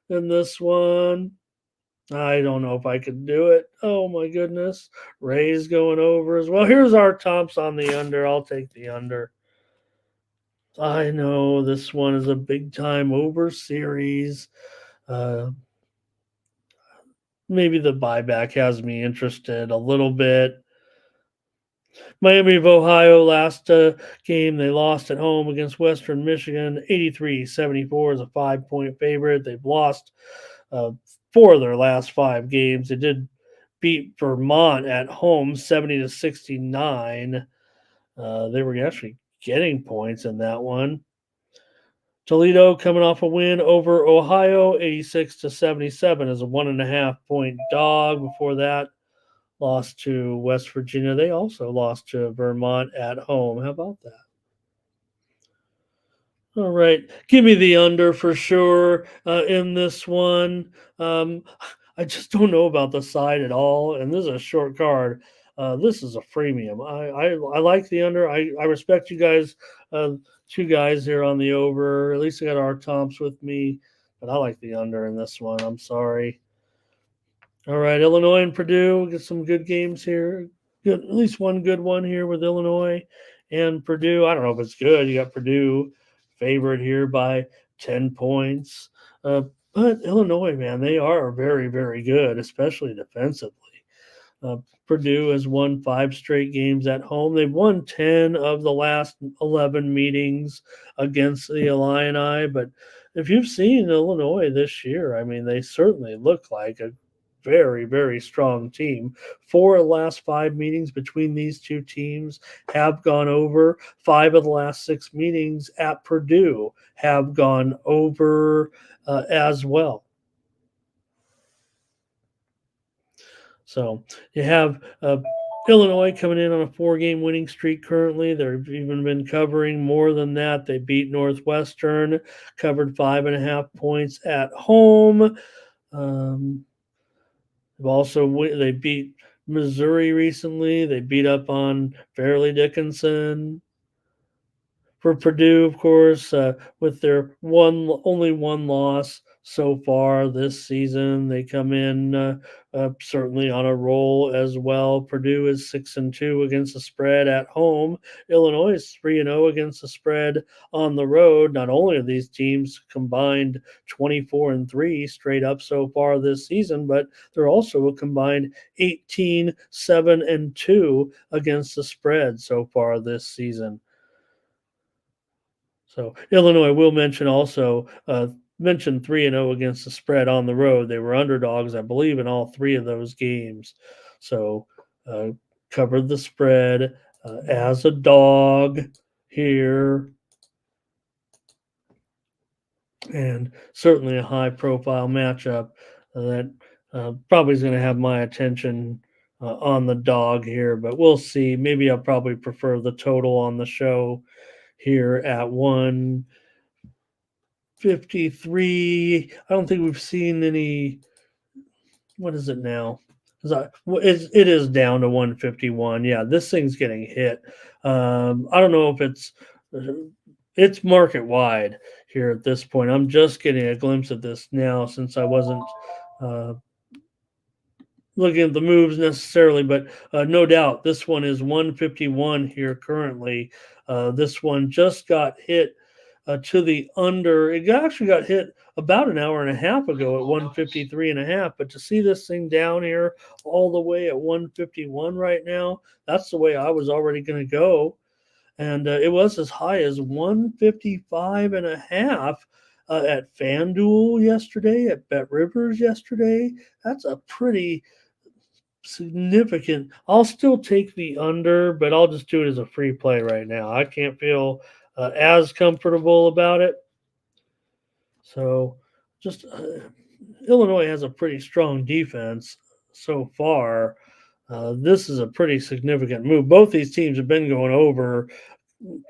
in this one. I don't know if I could do it. Oh, my goodness. Ray's going over as well. Here's our Tomps on the under. I'll take the under. I know this one is a big-time over series. Maybe the buyback has me interested a little bit. Miami of Ohio last game, they lost at home against Western Michigan, 83-74 as a 5-point favorite. They've lost 4 of their last 5 games. They did beat Vermont at home, 70-69. They were actually getting points in that one. Toledo coming off a win over Ohio, 86-77 as a 1.5-point dog. Before that, lost to West Virginia. They also lost to Vermont at home. How about that? All right. Give me the under for sure in this one. I just don't know about the side at all. And this is a short card. This is a freemium. I like the under. I respect you guys. 2 guys here on the over. At least I got our Tomps with me. But I like the under in this one. I'm sorry. All right, Illinois and Purdue. We get some good games here. Good, at least one good one here with Illinois and Purdue. I don't know if it's good. You got Purdue favorite here by 10 points. But Illinois, man, they are very, very good, especially defensively. Purdue has won 5 straight games at home. They've won 10 of the last 11 meetings against the Illini. But if you've seen Illinois this year, I mean, they certainly look like a very, very strong team. 4 of the last 5 meetings between these 2 teams have gone over. 5 of the last 6 meetings at Purdue have gone over as well. So you have Illinois coming in on a 4-game winning streak currently. They've even been covering more than that. They beat Northwestern, covered 5.5 points at home. They beat Missouri recently. They beat up on Fairleigh Dickinson. For Purdue, of course, with their only one loss so far this season, they come in certainly on a roll as well. Purdue is 6-2 against the spread at home. Illinois is 3-0 against the spread on the road. Not only are these teams combined 24-3 straight up so far this season, but they're also a combined 18-7-2 against the spread so far this season. So Illinois will mention also mentioned 3-0 against the spread on the road. They were underdogs, I believe, in all 3 of those games. So covered the spread as a dog here. And certainly a high-profile matchup that probably is going to have my attention on the dog here. But we'll see. Maybe I'll probably prefer the total on the show here at 153. I don't think we've seen any. What is it now? It is down to 151. Yeah, this thing's getting hit. I don't know if it's market wide here at this point. I'm just getting a glimpse of this now since I wasn't looking at the moves necessarily, but no doubt this one is 151 here currently. This one just got hit to the under. It actually got hit about an hour and a half ago at 153 and a half, but to see this thing down here all the way at 151 right now, that's the way I was already going to go. And it was as high as 155 and a half at FanDuel yesterday, at Bet Rivers yesterday. That's a pretty significant. I'll still take the under, but I'll just do it as a free play right now. I can't feel as comfortable about it. So just Illinois has a pretty strong defense so far. This is a pretty significant move. Both these teams have been going over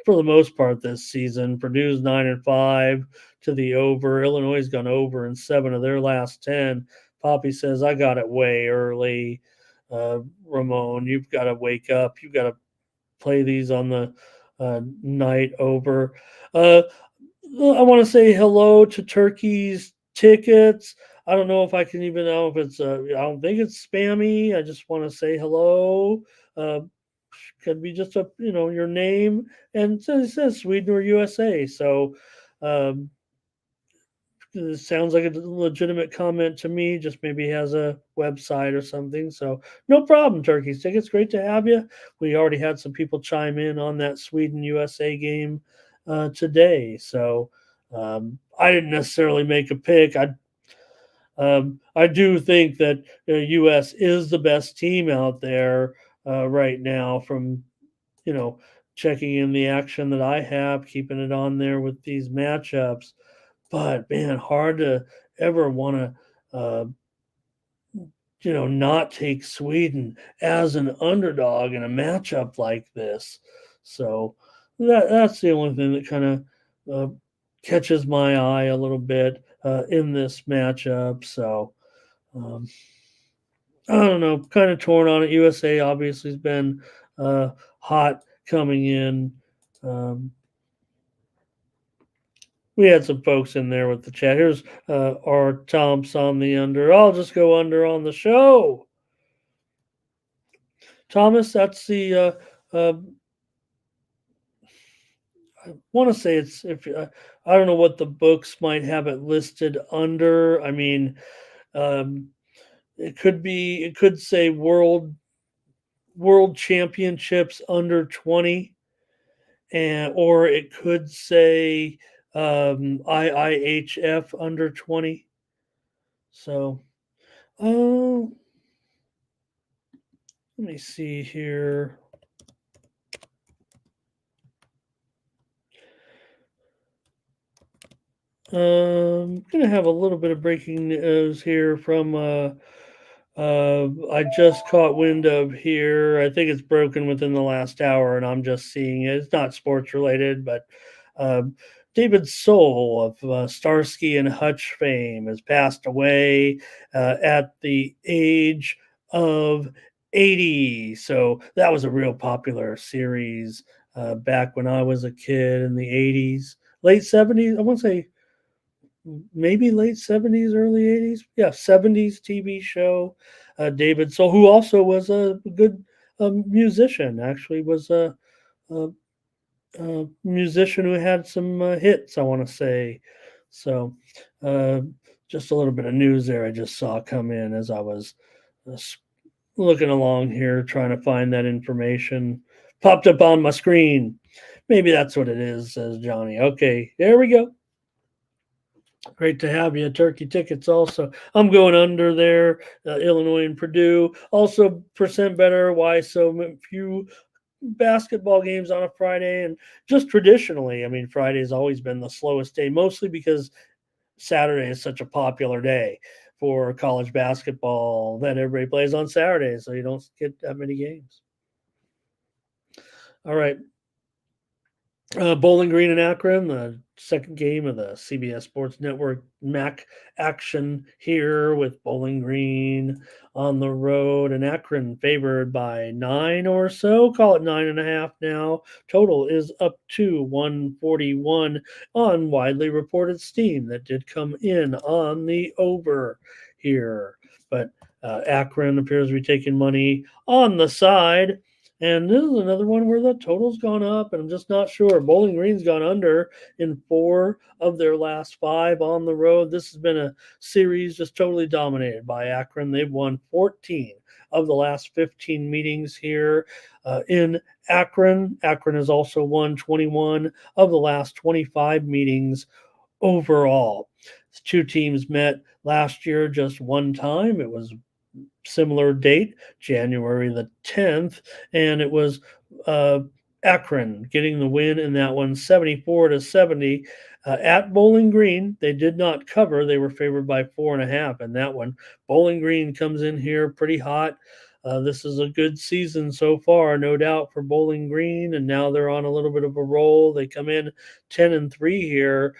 for the most part this season. Purdue's 9-5 to the over. Illinois has gone over in 7 of their last 10. Poppy says, I got it way early. Ramon, you've got to wake up. You've got to play these on the night over. I want to say hello to Turkey's Tickets. I don't know if I can even know if it's, I don't think it's spammy. I just want to say hello. Could be just your name, and it says Sweden or USA. So it sounds like a legitimate comment to me. Just maybe has a website or something. So no problem, Turkey's Tickets. Great to have you. We already had some people chime in on that Sweden USA game today. So I didn't necessarily make a pick. I do think that U.S. is the best team out there right now from, checking in the action that I have, keeping it on there with these matchups. But, man, hard to ever want to, not take Sweden as an underdog in a matchup like this. So that's the only thing that kind of catches my eye a little bit in this matchup. So I don't know, kind of torn on it. USA obviously has been hot coming in. We had some folks in there with the chat. Here's our Tomps on the under. I'll just go under on the show. Thomas, that's the I want to say it's I don't know what the books might have it listed under. I mean, it could say world championships under 20, or it could say IIHF under 20. So let me see here. I'm going to have a little bit of breaking news here from I just caught wind of here. I think it's broken within the last hour, and I'm just seeing it. It's not sports related, but David Soul of Starsky and Hutch fame has passed away at the age of 80. So that was a real popular series back when I was a kid in the 80s, late 70s. I want to say maybe late 70s, early 80s. Yeah, 70s TV show. David Soul, who also was a good musician, actually was a musician who had some hits, I want to say. So just a little bit of news there I just saw come in as I was looking along here trying to find that information. Popped up on my screen. Maybe that's what it is, says Johnny. Okay, there we go. Great to have you. Turkey tickets also. I'm going under there. Illinois and Purdue. Also, percent better. Why so few basketball games on a Friday? And just traditionally, I mean, Friday has always been the slowest day, mostly because Saturday is such a popular day for college basketball that everybody plays on Saturday, so you don't get that many games. All right. Bowling Green and Akron, the second game of the CBS Sports Network MAC action here with Bowling Green on the road and Akron favored by 9 or so. Call it 9.5 now. Total is up to 141 on widely reported steam that did come in on the over here. But Akron appears to be taking money on the side. And this is another one where the total's gone up, and I'm just not sure. Bowling Green's gone under in 4 of their last 5 on the road. This has been a series just totally dominated by Akron. They've won 14 of the last 15 meetings here in Akron. Akron has also won 21 of the last 25 meetings overall. The two teams met last year just one time. It was similar date, January the 10th, and it was Akron getting the win in that one, 74-70 at Bowling Green. They did not cover; they were favored by 4.5 in that one. Bowling Green comes in here pretty hot. This is a good season so far, no doubt, for Bowling Green, and now they're on a little bit of a roll. They come in 10-3 here,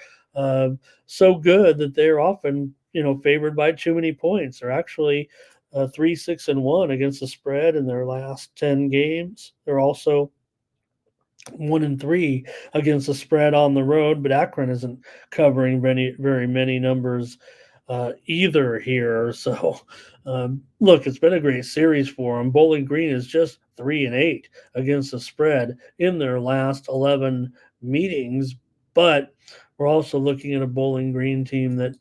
so good that they're often favored by too many points. They're actually 3-6-1 against the spread in their last 10 games. They're also 1-3 against the spread on the road, but Akron isn't covering very many numbers either here. So, look, it's been a great series for them. Bowling Green is just 3-8 against the spread in their last 11 meetings, but we're also looking at a Bowling Green team that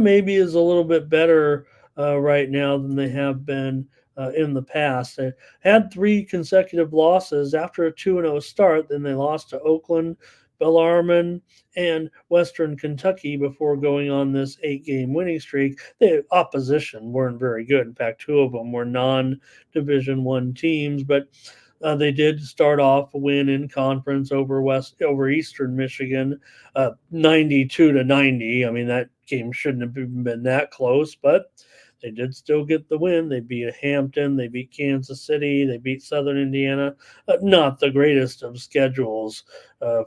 maybe is a little bit better right now than they have been in the past. They had 3 consecutive losses after a 2-0 start. Then they lost to Oakland, Bellarmine, and Western Kentucky before going on this 8-game winning streak. The opposition weren't very good. In fact, 2 of them were non-Division I teams, but they did start off a win in conference over Eastern Michigan, 92-90. I mean, that game shouldn't have even been that close, but they did still get the win. They beat Hampton. They beat Kansas City. They beat Southern Indiana. Not the greatest of schedules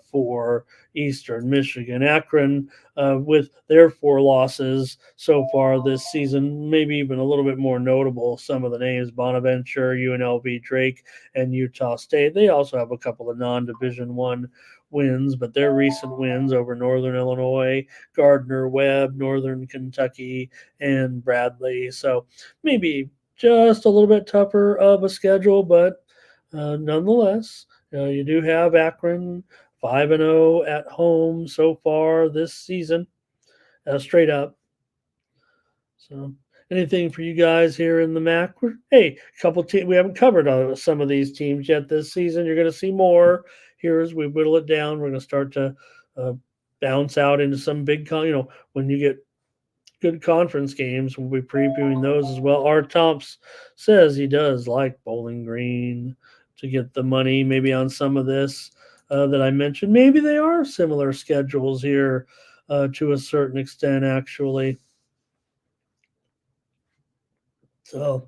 for Eastern Michigan. Akron, with their 4 losses so far this season, maybe even a little bit more notable. Some of the names: Bonaventure, UNLV, Drake, and Utah State. They also have a couple of non-Division I wins, but their recent wins over Northern Illinois, Gardner Webb, Northern Kentucky, and Bradley. So maybe just a little bit tougher of a schedule, but nonetheless, you do have Akron 5-0 at home so far this season, straight up. So anything for you guys here in the MAC? Hey, a couple teams we haven't covered some of these teams yet this season. You're going to see more here as we whittle it down. We're going to start to bounce out into some big, when you get good conference games, we'll be previewing those as well. Art Tomps says he does like Bowling Green to get the money maybe on some of this that I mentioned. Maybe they are similar schedules here to a certain extent, actually. So,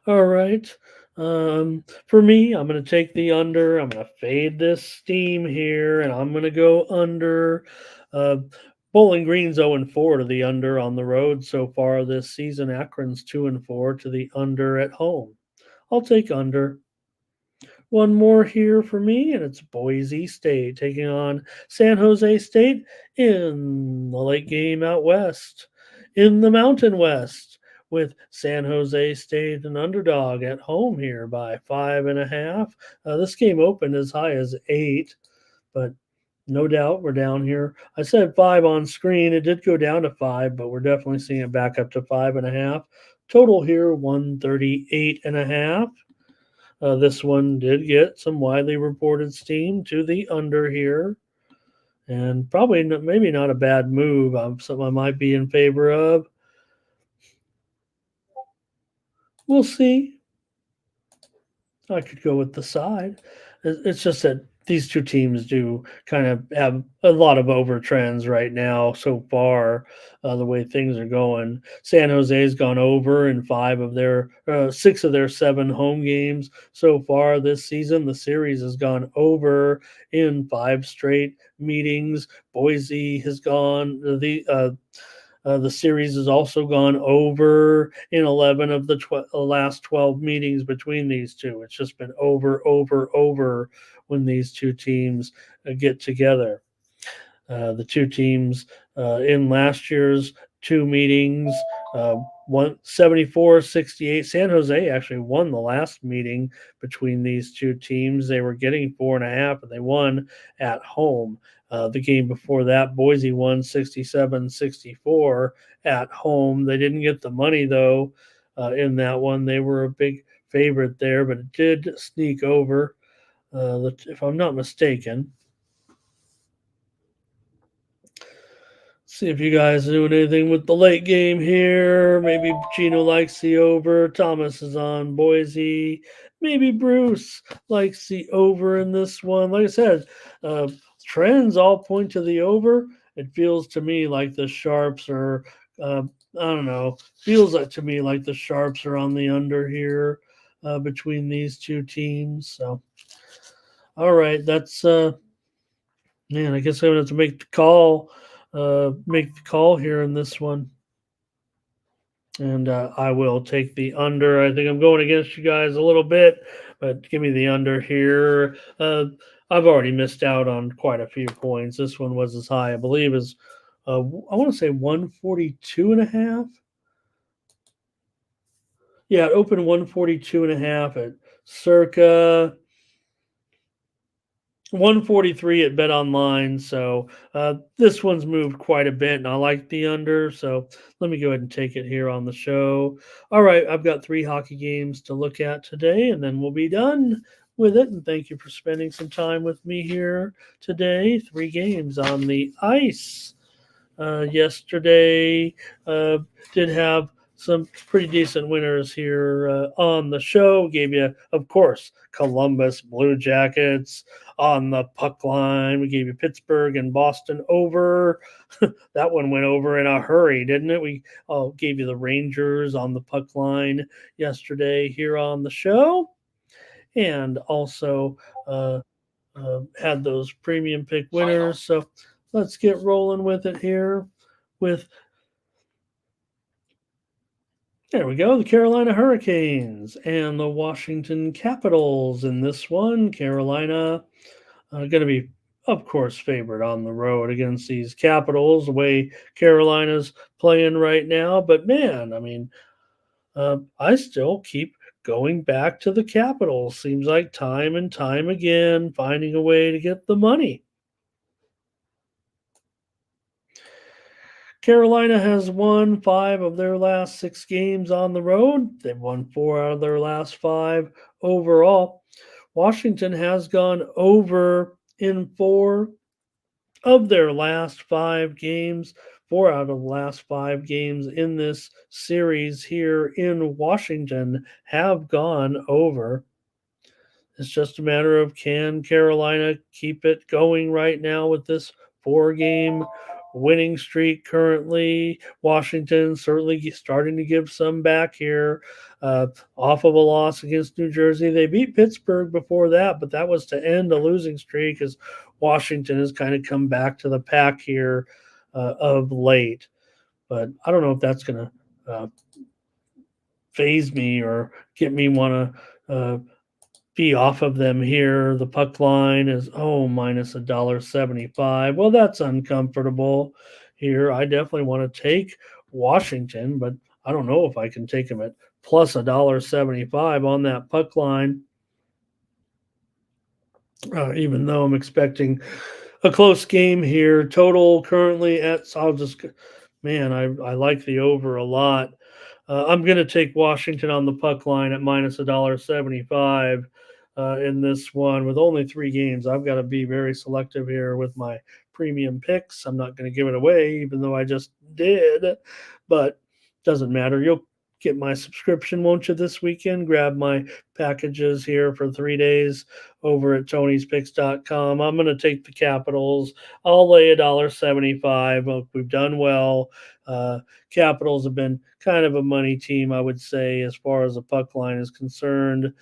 all right. For me, I'm going to take the under. I'm going to fade this steam here, and I'm going to go under. Bowling Green's 0-4 to the under on the road so far this season. Akron's 2-4 to the under at home. I'll take under. One more here for me, and it's Boise State taking on San Jose State in the late game out west, in the Mountain West, with San Jose State an underdog at home here by 5.5. This game opened as high as 8, but no doubt we're down here. I said 5 on screen. It did go down to 5, but we're definitely seeing it back up to 5.5. Total here 138.5. This one did get some widely reported steam to the under here. and probably maybe not a bad move. Something I might be in favor of. We'll see. I could go with the side. It's just that these two teams do kind of have a lot of over trends right now so far, the way things are going. San Jose's gone over in 6 of their 7 home games so far this season. The series has gone over in 5 straight meetings. Boise has gone the series has also gone over in 11 of the last 12 meetings between these two. It's just been over, over, over when these two teams get together. The two teams in last year's 2 meetings, 74-68. San Jose actually won the last meeting between these two teams. They were getting 4.5, and they won at home. The game before that, Boise won 67-64 at home. They didn't get the money, though, in that one. They were a big favorite there, but it did sneak over, if I'm not mistaken. See if you guys are doing anything with the late game here. Maybe Gino likes the over. Thomas is on Boise. Maybe Bruce likes the over in this one. Like I said, trends all point to the over. It feels to me like the Sharps are, I don't know, feels like to me like the Sharps are on the under here between these two teams. So, all right, that's, man, I guess I'm going to have to make the call. Here in this one. And I will take the under. I think I'm going against you guys a little bit, but give me the under here. I've already missed out on quite a few points. This one was as high, I believe, as I want to say 142.5. Yeah, it opened 142.5 at circa 143 at Bet Online. So this one's moved quite a bit, and I like the under. So let me go ahead and take it here on the show. All right, I've got 3 hockey games to look at today, and then we'll be done with it. And thank you for spending some time with me here today. 3 games on the ice. Yesterday did have some pretty decent winners here on the show. Gave you, of course, Columbus Blue Jackets on the puck line. We gave you Pittsburgh and Boston over. That one went over in a hurry, didn't it? We gave you the Rangers on the puck line yesterday here on the show. And also had those premium pick winners. So let's get rolling with it here there we go, the Carolina Hurricanes and the Washington Capitals in this one. Carolina going to be, of course, favored on the road against these Capitals, the way Carolina's playing right now. But, man, I mean, I still keep going back to the Capitals. Seems like time and time again, finding a way to get the money. Carolina has won 5 of their last 6 games on the road. They've won 4 out of their last 5 overall. Washington has gone over in 4 of their last 5 games. 4 out of the last 5 games in this series here in Washington have gone over. It's just a matter of, can Carolina keep it going right now with this 4-game winning streak currently? Washington certainly starting to give some back here off of a loss against New Jersey. They beat Pittsburgh before that, but that was to end a losing streak, as Washington has kind of come back to the pack here of late. But I don't know if that's going to phase me or get me want to be off of them here. The puck line is minus $1.75. Well, that's uncomfortable here. I definitely want to take Washington, but I don't know if I can take them at plus $1.75 on that puck line. Even though I'm expecting a close game here. Total currently at, I like the over a lot. I'm going to take Washington on the puck line at minus $1.75 in this one. With only 3 games, I've got to be very selective here with my premium picks. I'm not going to give it away, even though I just did, but doesn't matter. You'll get my subscription, won't you, this weekend? Grab my packages here for 3 days over at tonyspicks.com. I'm going to take the Capitals. I'll lay $1.75. Look, we've done well. Capitals have been kind of a money team, I would say, as far as the puck line is concerned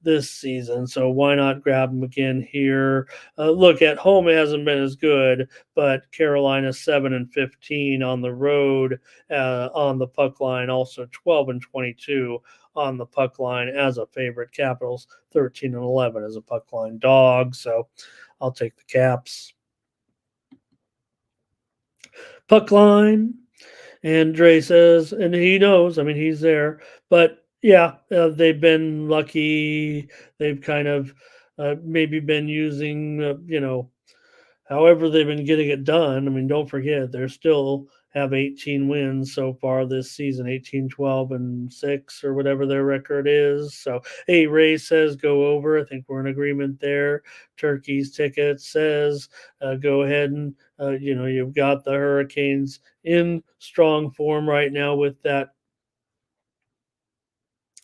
this season. So why not grab them again here? Look, at home it hasn't been as good, but Carolina 7-15 on the road on the puck line, also 12-22 on the puck line as a favorite. Capitals 13-11 as a puck line dog. So I'll take the Caps. Puck line. And Dre says, and he knows, I mean, he's there, but yeah, they've been lucky. They've kind of maybe been using, however they've been getting it done. I mean, don't forget, they're still have 18 wins so far this season, 18, 12, and 6, or whatever their record is. So, hey, Ray says go over. I think we're in agreement there. Turkey's ticket says go ahead and, you've got the Hurricanes in strong form right now with that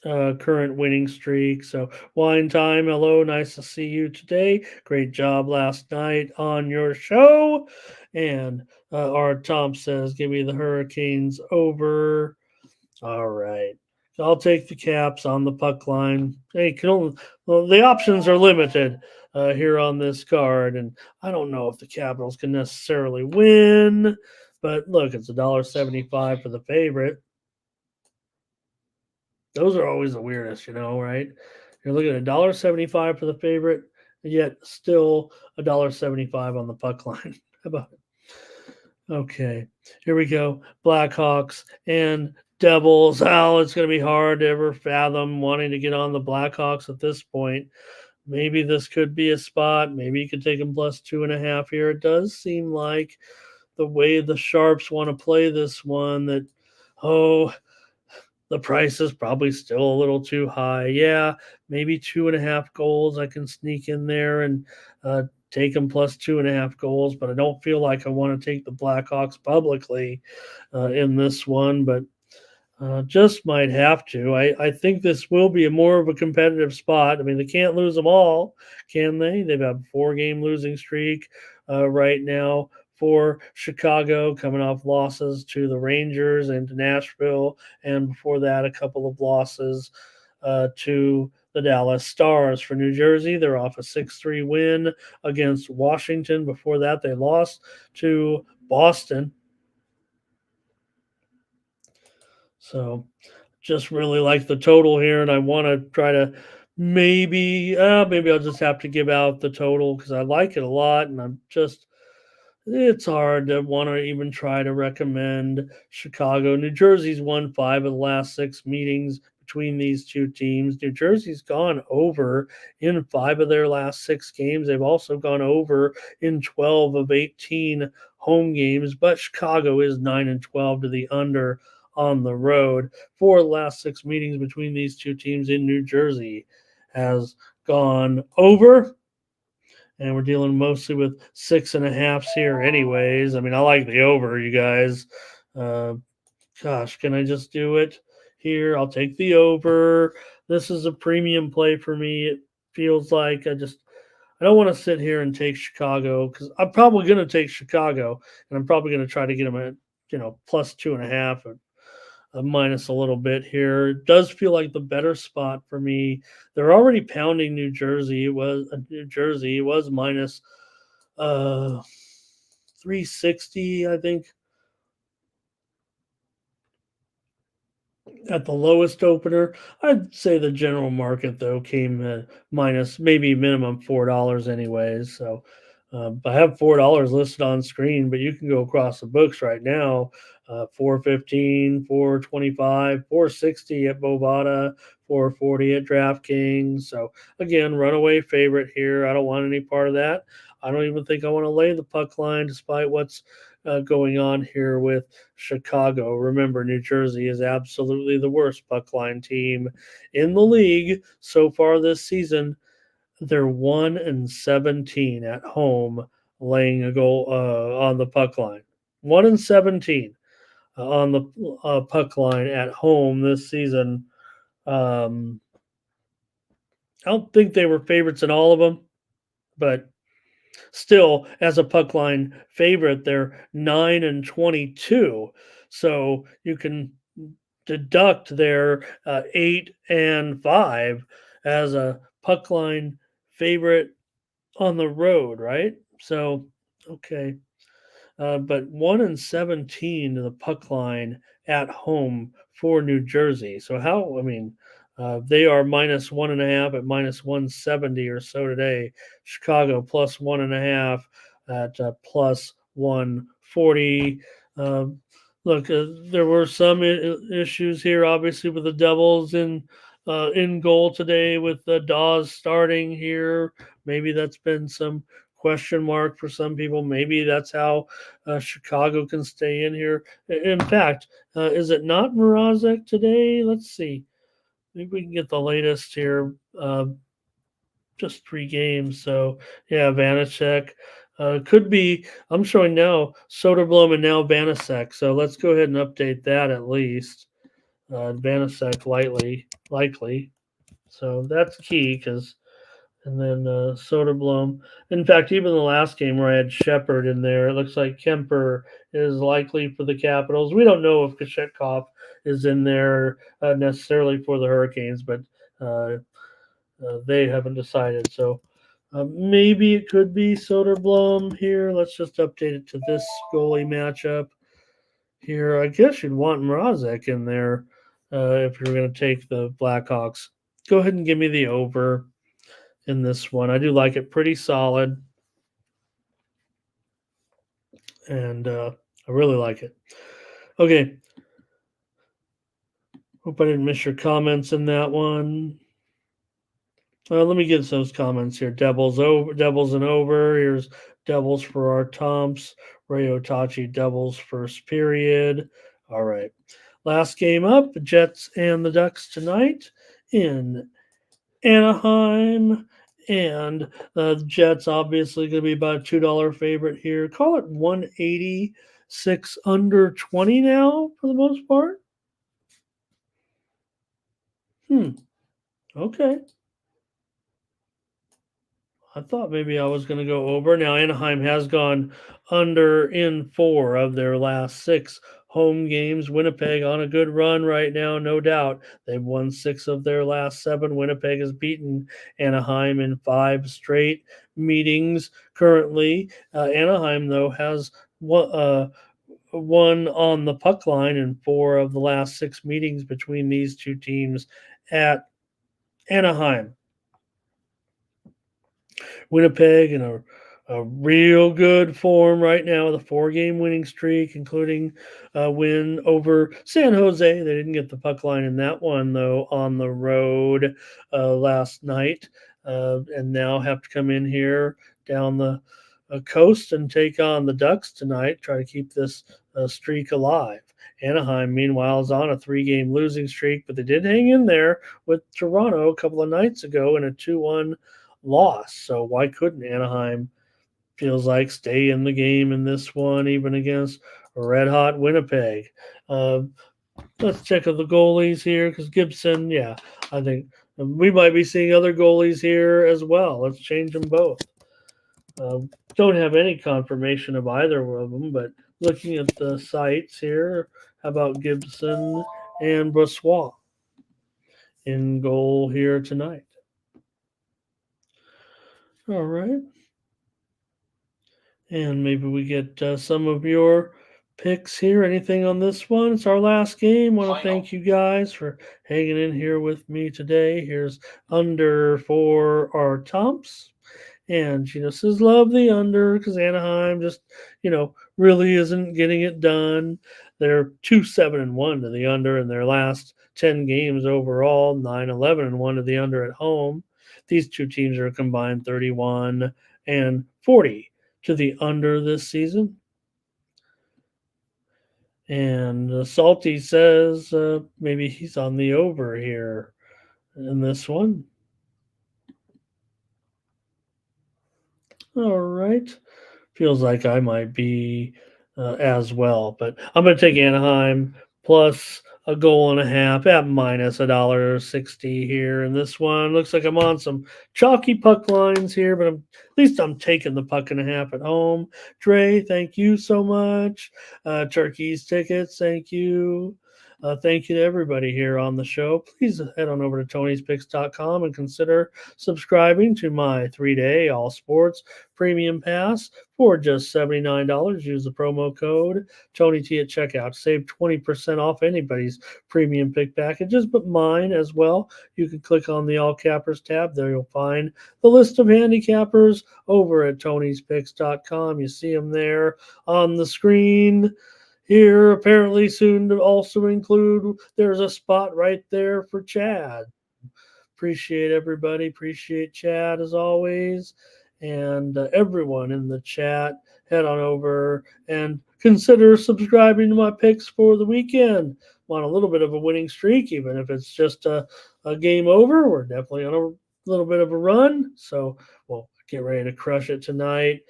current winning streak. So wine time, hello, nice to see you today. Great job last night on your show. And our Tom says, give me the Hurricanes over. All right. So I'll take the Caps on the puck line. Hey, the options are limited here on this card, and I don't know if the Capitals can necessarily win. But look, it's $1.75 for the favorite. Those are always the weirdest, right? You're looking at $1.75 for the favorite, yet still $1.75 on the puck line. How about it? Okay, here we go. Blackhawks and Devils. Oh, it's going to be hard to ever fathom wanting to get on the Blackhawks at this point. Maybe this could be a spot. Maybe you could take them plus 2.5 here. It does seem like the way the Sharps want to play this one that, the price is probably still a little too high. Yeah, maybe 2.5 goals I can sneak in there and take them plus 2.5 goals, but I don't feel like I want to take the Blackhawks publicly in this one, but just might have to. I think this will be more of a competitive spot. I mean, they can't lose them all, can they? They've had a 4-game losing streak right now for Chicago, coming off losses to the Rangers and to Nashville, and before that, a couple of losses to the Dallas Stars. For New Jersey, they're off a 6-3 win against Washington. Before that, they lost to Boston. So just really like the total here, and I want to try to maybe I'll just have to give out the total because I like it a lot, and it's hard to want to even try to recommend Chicago. New Jersey's won 5 of the last 6 meetings between these two teams. New Jersey's gone over in 5 of their last 6 games. They've also gone over in 12 of 18 home games, but Chicago is 9-12 to the under on the road. 4 of the last 6 meetings between these two teams in New Jersey has gone over. And we're dealing mostly with 6.5s here anyways. I mean, I like the over, you guys. Gosh, can I just do it here? I'll take the over. This is a premium play for me. It feels like I don't want to sit here and take Chicago because I'm probably going to take Chicago, and I'm probably going to try to get them at, plus 2.5 or minus a little bit here. It does feel like the better spot for me. They're already pounding New Jersey. It was minus 360, I think, at the lowest opener. I'd say the general market, though, came at minus maybe minimum $4 anyways. So I have $4 listed on screen, but you can go across the books right now. $4.15, $4.25, $4.60 at Bovada, $4.40 at DraftKings. So again, runaway favorite here. I don't want any part of that. I don't even think I want to lay the puck line, despite what's going on here with Chicago. Remember, New Jersey is absolutely the worst puck line team in the league so far this season. They're 1-17 at home laying a goal on the puck line. 1-17 on the puck line at home this season. I don't think they were favorites in all of them, but still, as a puck line favorite, they're 9-22. So you can deduct their 8-5 as a puck line favorite on the road, right? So, okay. But 1-17 to the puck line at home for New Jersey. So how? I mean, they are -1.5 at -170 or so today. Chicago +1.5 at +140. Look, there were some issues here, obviously, with the Devils in goal today with the Dawes starting here. Maybe that's been some question mark for some people. Maybe that's how Chicago can stay in here. In fact, is it not Mrazek today? Let's see. Maybe we can get the latest here. Just 3 games. So, yeah, Vanacek. Could be, I'm showing now Soderblom and now Vanacek. So let's go ahead and update that at least. Vanacek likely. So that's key because and then Soderblom. In fact, even the last game where I had Shepard in there, it looks like Kemper is likely for the Capitals. We don't know if Kochetkov is in there necessarily for the Hurricanes, but they haven't decided. So maybe it could be Soderblom here. Let's just update it to this goalie matchup here. I guess you'd want Mrazek in there if you're going to take the Blackhawks. Go ahead and give me the over in this one. I do like it pretty solid. And I really like it. Okay. Hope I didn't miss your comments in that one. Let me get those comments here. Devils and over. Here's Devils for our Tomps. Ray Otachi, Devils first period. All right. Last game up, the Jets and the Ducks tonight in Anaheim. And the Jets obviously going to be about a $2 favorite here. Call it 186 under 20 now for the most part. Okay. I thought maybe I was going to go over. Now, Anaheim has gone under in 4 of their last 6 home games. Winnipeg on a good run right now, no doubt. They've won 6 of their last 7. Winnipeg has beaten Anaheim in 5 straight meetings currently. Anaheim, though, has won on the puck line in 4 of the last 6 meetings between these two teams at Anaheim. Winnipeg in a real good form right now with a 4-game winning streak, including a win over San Jose. They didn't get the puck line in that one, though, on the road last night, and now have to come in here down the coast and take on the Ducks tonight, try to keep this streak alive. Anaheim, meanwhile, is on a 3-game losing streak, but they did hang in there with Toronto a couple of nights ago in a 2-1 loss. So why couldn't Anaheim, feels like, stay in the game in this one, even against red hot Winnipeg? Let's check out the goalies here because Gibson, yeah, I think we might be seeing other goalies here as well. Let's change them both. Don't have any confirmation of either of them, but looking at the sites here, how about Gibson and Brossoit in goal here tonight? All right. And maybe we get some of your picks here. Anything on this one? It's our last game. Want to thank you guys for hanging in here with me today. Here's under for our Tomps. And Gino says, love the under because Anaheim just, really isn't getting it done. They're 2-7-1 to the under in their last 10 games overall, 9-11-1 to the under at home. These two teams are combined 31 and 40 to the under this season. And Salty says maybe he's on the over here in this one. All right. feels like I might be as well. But I'm going to take Anaheim plus a goal and a half at minus $1.60 here. And this one looks like I'm on some chalky puck lines here, but at least I'm taking the puck and a half at home. Dre, thank you so much. Turkey's tickets, thank you. Thank you to everybody here on the show. Please head on over to Tony'sPicks.com and consider subscribing to my 3-day all sports premium pass for just $79. Use the promo code TonyT at checkout. Save 20% off anybody's premium pick packages, but mine as well. You can click on the All Cappers tab. There you'll find the list of handicappers over at Tony'sPicks.com. You see them there on the screen. Here, apparently soon to also include, there's a spot right there for Chad. Appreciate everybody. Appreciate Chad as always. And everyone in the chat, head on over and consider subscribing to my picks for the weekend. I'm on a little bit of a winning streak, even if it's just a game over. We're definitely on a little bit of a run. So we'll get ready to crush it tonight.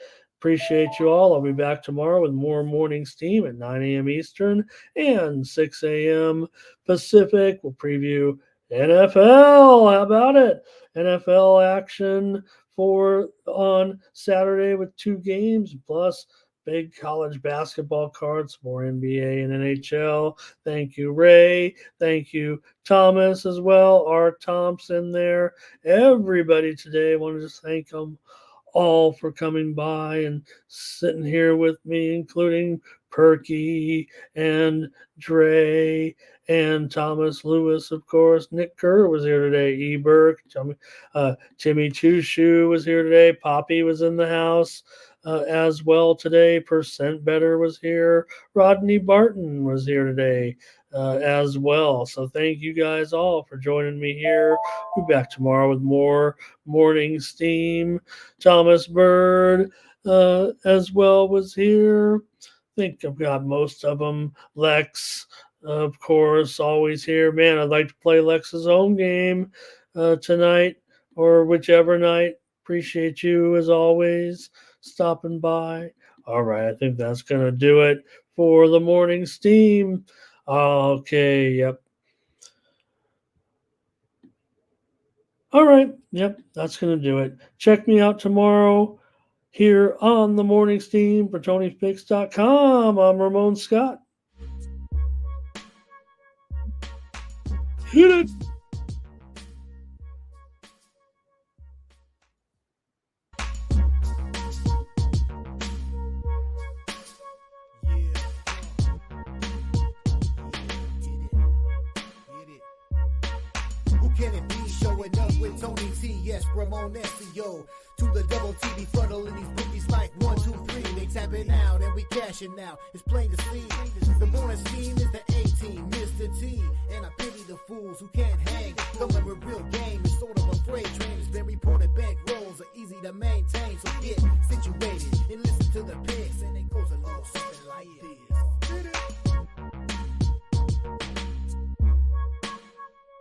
Appreciate you all. I'll be back tomorrow with more morning steam at 9 a.m. Eastern and 6 a.m. Pacific. We'll preview NFL. How about it? NFL action on Saturday with 2 games, plus big college basketball cards, more NBA and NHL. Thank you, Ray. Thank you, Thomas, as well. Art Thompson there. Everybody today, I want to just thank them all for coming by and sitting here with me, including Perky and Dre and Thomas Lewis, of course. Nick Kerr was here today. E. Burke, Timmy Chushu was here today. Poppy was in the house as well today. Percent Better was here. Rodney Barton was here today as well. So thank you guys all for joining me here. We'll be back tomorrow with more morning steam. Thomas Bird as well was here. I think I've got most of them. Lex, of course, always here. Man, I'd like to play Lex's own game tonight or whichever night. Appreciate you as always stopping by. All right, I think that's going to do it for the morning steam. Okay, yep. All right, yep, that's going to do it. Check me out tomorrow here on the morning steam for Tony'sPicks.com. I'm Ramon Scott. Hit it. Can it be showing up with Tony T? Yes, Ramon SEO. To the double TV funnel and these bookies like 1, 2, 3. They tapping out and we cashing out. It's plain to see. The morning scheme is the A